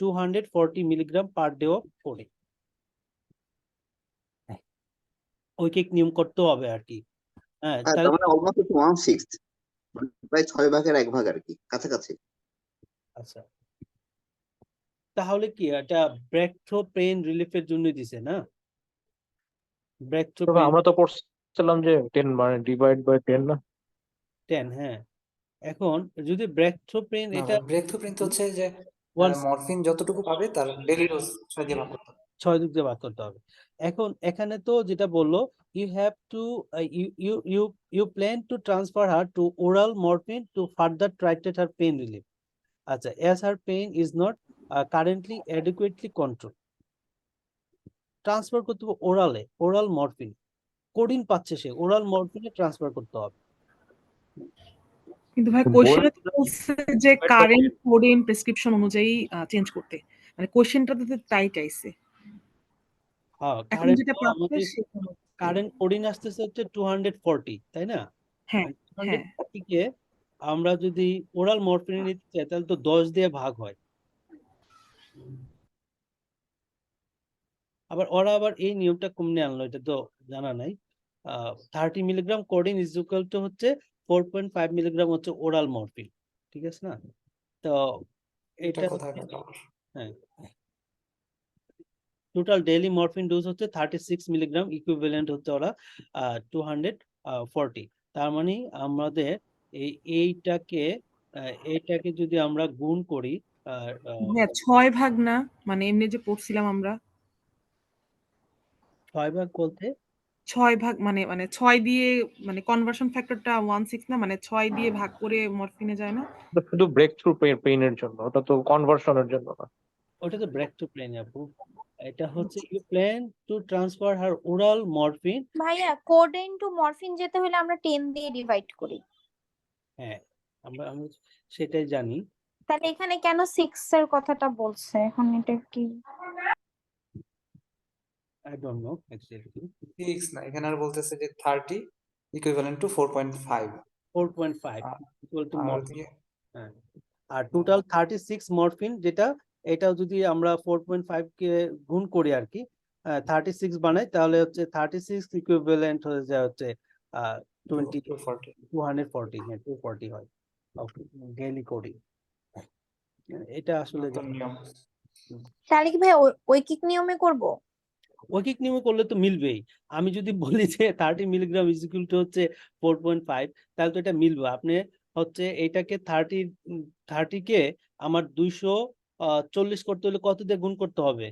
240 milligram per day of codeine. ঐকিক নিয়ম করতে হবে আর কি। হ্যাঁ, তার তাহলে মানে অলমোস্ট 1/6, প্রায় 6 ভাগের 1 ভাগ আর কি, কাছাকাছি। আচ্ছা, তাহলে কি এটা ব্রেক থ্রো পেইন রিলিফের জন্য দিছে না? ব্রেক থ্রো তবে পেইন আমরা তো পড়ছিলাম যে 10 মানে ডিভাইড বাই 10 না। 10। হ্যাঁ, এখন যদি ব্রেক থ্রো পেইন না এটা ভাই, ব্রেক থ্রু প্রিন্ট হচ্ছে যে ওয়ান মরফিন যতটুকু পাবে তার ডেইলি ডোজ 6 দিয়ে ভাগ করতে হবে। 6 দিক দিয়ে ভাগ করতে হবে। এখন এখানে তো যেটা বললো you have to you you you you plan to transfer her to oral morphine to further titrate her pain relief. আচ্ছা, as her pain is not currently adequately controlled, transfer করতে হবে ওরালে, ওরাল মরফিন। কোডিন পাচ্ছে সে, oral মরফিনে transfer করতে হবে। কিন্তু ভাই বই কোশ্চেনে তো বলছে যে কারেন্ট কোডিন প্রেসক্রিপশন অনুযায়ী চেঞ্জ করতে, মানে কোশ্চেনটাতে তো তাই চাইছে। হ্যাঁ, এখন কারেন্ট যেটা প্রাপ্ত আমাদের সেটা হচ্ছে কারেন্ট কোডিন আসতেছে হচ্ছে 240, তাই না? হ্যাঁ হ্যাঁ 240 কে আমরা যদি ওরাল মরফিনে নিতে চাই তাহলে তো 10 দিয়ে ভাগ হয়। আবার ওরা আবার এই নিয়মটা কমনে আনলো, এটা তো জানা নাই। 30 milligram codeine is equal to হচ্ছে 4.5 মিলিগ্রাম হচ্ছে ওরাল মরফিন, ঠিক আছে না? তো এটা এটা কোথায় হচ্ছে, পেলো আমার? হ্যাঁ, টোটাল ডেইলি মরফিন ডোজ হচ্ছে 36 মিলিগ্রাম, ইকুইভ্যালেন্ট হচ্ছে ওরা 240। তার মানে আমাদের এইটাকে এইটাকে যদি আমরা গুণ করি, হ্যাঁ 6 ভাগ না, মানে এমনি যে পড়ছিলাম আমরা 6 ভাগ বলতে 6 ভাগ মানে 6 দিয়ে মানে কনভার্সন ফ্যাক্টরটা 16 না, মানে 6 দিয়ে ভাগ করে মরফিনে যায় না? ওটা শুধু ব্রেক থ্রু পেইনের জন্য, ওটা তো কনভার্সনের জন্য না। ওটা তো ব্রেক টু প্লেন আপু, এটা হচ্ছে you plan to transfer her oral morphine. ভাইয়া কোডেন টু মরফিন যেতে হলে আমরা 10 দিয়ে ডিভাইড করি, হ্যাঁ, আমরা সেটাই জানি। তাহলে এখানে কেন 6 এর কথাটা বলছে এখন, এটা কি? I don't know exactly. 6 না, এখানে আর বলতেছে যে 30 ইকুইভ্যালেন্ট টু 4.5। 4.5 ইকুয়াল টু আর মরফিন। ওদিকে হ্যাঁ, আর টোটাল 36 মরফিন, যেটা এটা যদি আমরা 4.5 কে গুণ করি আর কি, 36 বানাই, তাহলে হচ্ছে 36 ইকুইভ্যালেন্ট হয়ে যায় হচ্ছে 20 240। 240, হ্যাঁ 240 হয় ডেইলি কোডিং। এটা আসলে নতুন নিয়ম। তাহলে কি ভাই ঐকিক নিয়মে করব? ঐকিক নিয়মে করলে তো মিলবেই। আমি যদি বলি যে 30 মিলিগ্রাম ইজ ইকুয়াল টু হচ্ছে 4.5, তাহলে তো এটা মিলবে। আপনি হচ্ছে এইটাকে 30 কে আমার 240 করতে হলে কত দিয়ে গুণ করতে হবে?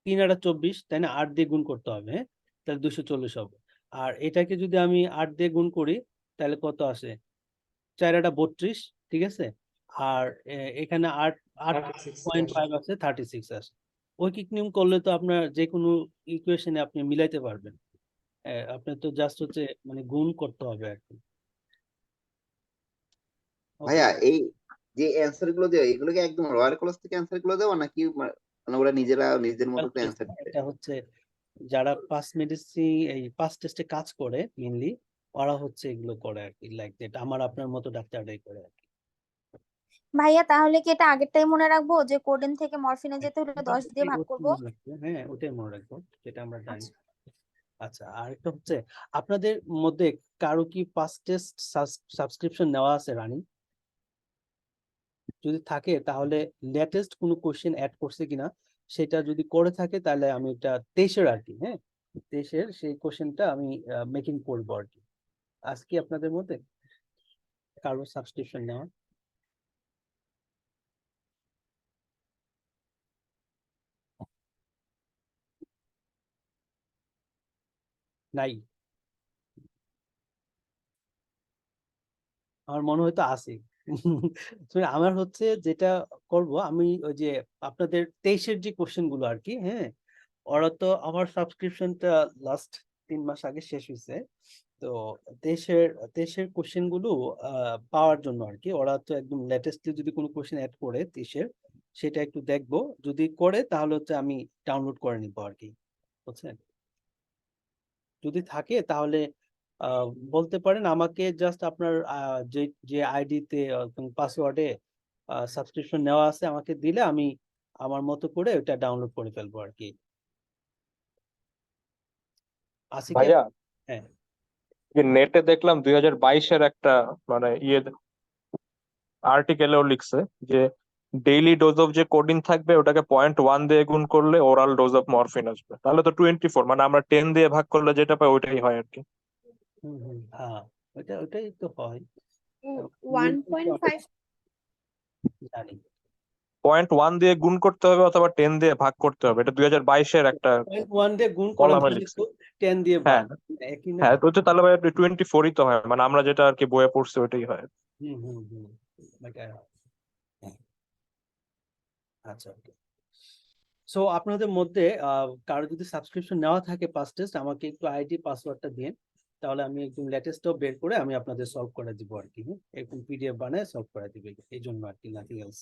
3 আর 24, তাই না? 8 দিয়ে গুণ করতে হবে, হ্যাঁ, তাহলে 240 হবে। আর এটাকে যদি আমি 8 দিয়ে গুণ করি তাহলে কত আসে? 4 আর 32, ঠিক আছে। আর এখানে 8.5 আছে, 36 আছে। ঐকিক নিয়ম করলে তো আপনার যে কোনো ইকুয়েশনে আপনি মিলাইতে পারবেন। আপনার তো জাস্ট হচ্ছে মানে গুণ করতে হবে আর কি। ওকে, ভাইয়া এই যে অ্যান্সার গুলো দেওয়া, এগুলো কি একদম রয়্যাল কলেজ থেকে অ্যান্সার গুলো দেওয়া, নাকি মানে ওরা নিজেরা নিজেদের মতো করে অ্যান্সার দিতে? এটা হচ্ছে যারা পাস মেডিসিন এই পাস টেস্টে কাজ করে মেইনলি, ওরা হচ্ছে এগুলো করে আর কি, লাইক দ্যাট আমার আপনার মতো ডাক্তাররাই করে আর কি। ভাইয়া তাহলে কি এটা আগেরটাই মনে রাখবো যে কোডেন থেকে মরফিনে যেতে হলে 10 দিয়ে ভাগ ওটাই করব? মনে রাখবো, হ্যাঁ ওটাই মনে রাখবো, যেটা আমরা জানি। আচ্ছা, আচ্ছা, আর একটা হচ্ছে আপনাদের মধ্যে কারো কি পাস টেস্ট সাবস্ক্রিপশন নেওয়া আছে রানিং? যদি থাকে তাহলে লেটেস্ট কোনো কোশ্চেন অ্যাড করছে কিনা সেটা যদি করে থাকে, তাহলে আমি এটা 23-এর আর কি, হ্যাঁ 23-এর সেই কোশ্চেনটা আমি মেকিং করবো আর কি। আজকে আপনাদের মধ্যে কারো সাবস্ক্রিপশন নেওয়া নাই? আমার মনে হয়তো আছে। আমার হচ্ছে যেটা করব, আমি ওই যে আপনাদের 23-এর যে কোশ্চেন গুলো আর কি, হ্যাঁ ওরা তো আমার সাবস্ক্রিপশনটা লাস্ট 3 মাস আগে শেষ হয়েছে। তো দেশের দেশের কোশ্চেন গুলো পাওয়ার জন্য আর কি, ওরা তো একদম লেটেস্টলি যদি কোনো কোশ্চেন অ্যাড করে দেশের, সেটা একটু দেখবো, যদি করে তাহলে হচ্ছে আমি ডাউনলোড করে নিবো আর কি, বুঝছেন? যদি থাকে তাহলে আহ, বলতে পারেন আমাকে, জাস্ট আপনার যে যে আইডিতে পাসওয়ার্ডে সাবস্ক্রিপশন নেওয়া আছে আমাকে দিলে আমি আমার মতো করে ওটা ডাউনলোড করে ফেলবো আর কি। আছে কি ভাইয়া, হ্যাঁ, যে নেটে দেখলাম 2022-এর একটা মানে আর্টিকেলেও লিখছে যে ডেইলি ডোজ অফ যে কোডিন থাকবে ওটাকে 0.1 দিয়ে গুণ করলে ওরাল ডোজ অফ মরফিন আসবে, তাহলে তো 24, মানে আমরা 10 দিয়ে ভাগ করলে যেটা পাই ওইটাই হয় আর কি। হ্যাঁ ওটাই তো হয়। নিয়মটা একটু আমি 1.5। জানি। 0.1 দিয়ে গুণ করতে হবে অথবা 10 দিয়ে ভাগ করতে হবে, এটা 2022-এর একটা 0.1 দিয়ে গুণ করা কলামে মানে লিখছে। তো 10 দিয়ে হ্যাঁ, ভাগ, একই না? হ্যাঁ, তো হচ্ছে তাহলে ভাই 24-ই তো হয়, মানে আমরা যেটা আর কি বইয়ে পড়ছি ওইটাই হয়। হুম হুম হুম এটা- আচ্ছা, ওকে। সো আপনাদের মধ্যে কারো যদি সাবস্ক্রিপশন নেওয়া থাকে পাস টেস্ট, আমাকে একটু আইডি পাসওয়ার্ডটা দিন, তাহলে আমি একদম লেটেস্টটাও বের করে আমি আপনাদের সলভ করে দিব আর কি, হ্যাঁ? এরকম পিডিএফ বানায় সলভ করে দিবে, এই জন্য আর কি, নাথিং এলস।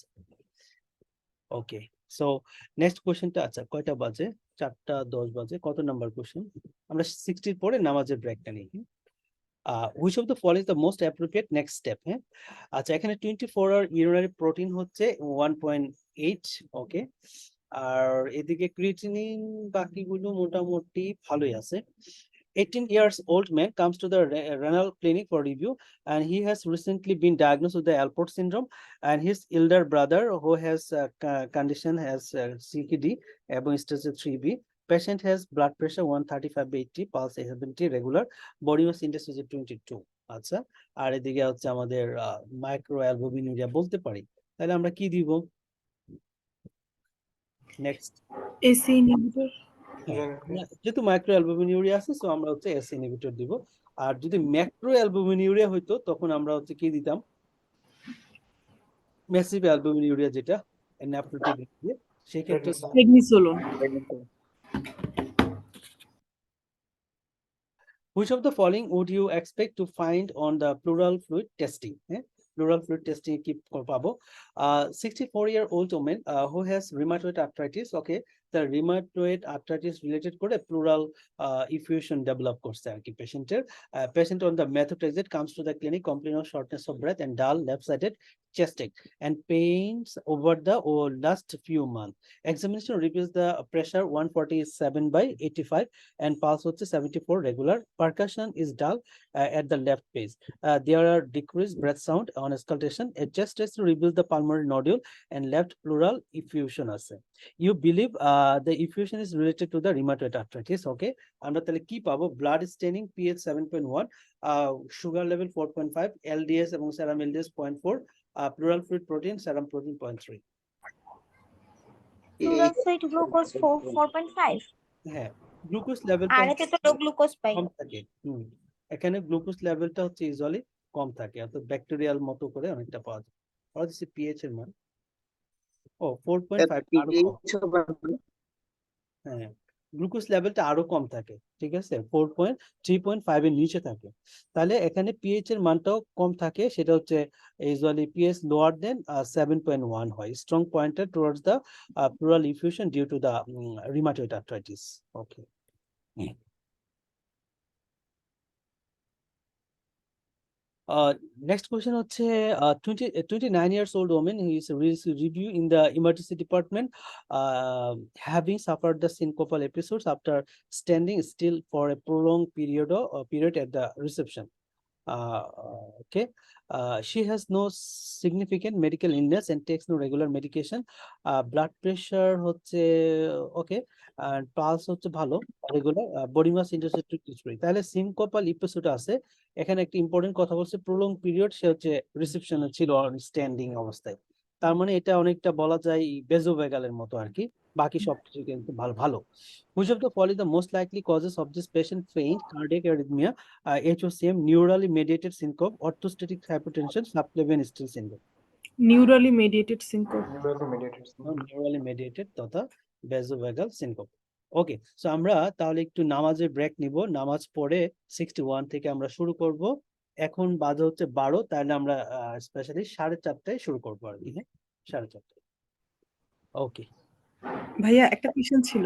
ওকে, সো নেক্সট কোশ্চেনটা, আচ্ছা কয়টা বাজে? 4:10 বাজে। কত নাম্বার কোশ্চেন? আমরা 60-র পরে নামাজের ব্রেকটা নিই। Which of the following is the most appropriate next step, হ্যাঁ? আচ্ছা, এখানে 24 আওয়ার ইউরিনারি প্রোটিন হচ্ছে 1.8, ওকে। আর এদিকে ক্রিয়েটিনিন বাকিগুলো মোটামুটি ভালোই আছে। 18 years old man comes to the renal clinic for review, and he has recently been diagnosed with the Alport syndrome, and his elder brother who has condition has CKD এবং stage 3B. Patient has blood pressure 135/80, pulse 70 regular, body mass index is 22. আচ্ছা, আর এদিকে হচ্ছে আমাদের micro অ্যালবুমিনুরিয়া বলতে পারি, তাহলে আমরা কি দিব? Next, AC inhibitor. যেহেতু মাইক্রো অ্যালবুমিনুরিয়া আছে, সো আমরা হচ্ছে এস ইনহিবিটর দিব। আর যদি ম্যাক্রো অ্যালবুমিনুরিয়া হইতো তখন আমরা হচ্ছে কি দিতাম? ম্যাসিভ অ্যালবুমিনুরিয়া, যেটা ন্যাফ্রোটিক দিয়ে, সেই ক্ষেত্রে Prednisolone. Which of the following would you expect to find on the pleural fluid testing? Pleural fluid testing কি পাবো? 64-year-old woman who has rheumatoid arthritis. Okay, the rheumatoid arthritis related করে pleural effusion develop করছে আর কি পেশেন্টের। Patient on the methotrexate comes to the clinic complaining of shortness of breath and dull left-sided chest ache and pains over the last few months. Examination reveals the pressure 147/85 and pulse হচ্ছে 74 regular. Percussion is dull at the left base. There are decreased breath sound on auscultation. A chest test reveals the pulmonary nodule and left pleural effusion আছে. You believe the effusion is related to the rheumatoid arthritis. Okay, আমরা তাহলে কি পাবো? Blood staining pH 7.1, sugar level 4.5, LDS এবং serum LDS 0.4, pleural fluid protein, serum protein 0.3. Pleural fluid glucose 4.5, হ্যাঁ, glucose লেভেলটা আর এতে তো লো গ্লুকোজ পাই। কম থাকে। এখানে গ্লুকোজ লেভেলটা হচ্ছে ইউজুয়ালি কম থাকে, অর্থাৎ ব্যাকটেরিয়াল মতো করে অনেকটা পাওয়া যায়। আর হচ্ছে পিএইচ এর মান 4.5, আরো কম। হ্যাঁ, গ্লুকোজ লেভেলটা আরো কম থাকে, ঠিক আছে, 3.5 এর নিচে থাকে। তাহলে এখানে পিএইচ এর মানটাও কম থাকে, সেটা হচ্ছে ইউজুয়ালি পিএইচ লোয়ার দেন 7.1 হয়। Strong pointer towards the pleural effusion due to the rheumatoid arthritis. Okay, next question হচ্ছে 29 years old woman who is review in the emergency department, having suffered the syncopal episodes after standing still for a prolonged period at the reception. Okay, she has no significant medical illness and takes no regular medication. Blood pressure হচ্ছে okay, and pulse হচ্ছে ভালো, regular, body mass index 23। তাহলে syncopal episode আছে, এখানে একটা important কথা বলছে prolong period, সে হচ্ছে রিসেপশনে ছিল স্ট্যান্ডিং অবস্থায়। তার মানে এটা অনেকটা বলা যায় বেজোভেগালের মতো আর কি, বাকি সবকিছু কিন্তু ভালো ভালো। Which of the following the most likely causes of this patient faint, cardiac arrhythmia, HOCM, neurally mediated syncope, orthostatic hypotension, subclavian still syndrome? Neurally mediated syncope. Neurally mediated তথা বেজোভেগাল সিনকোপ। ওকে, সো আমরা তাহলে একটু নামাজের ব্রেক নিব, নামাজ পড়ে 61 থেকে আমরা শুরু করব। এখন বাজে হচ্ছে 12, তাহলে আমরা স্পেশালি 4:30টায় শুরু করবো আর কি। হ্যাঁ, 4:30। ওকে ভাইয়া একটা কোয়েশ্চেন ছিল।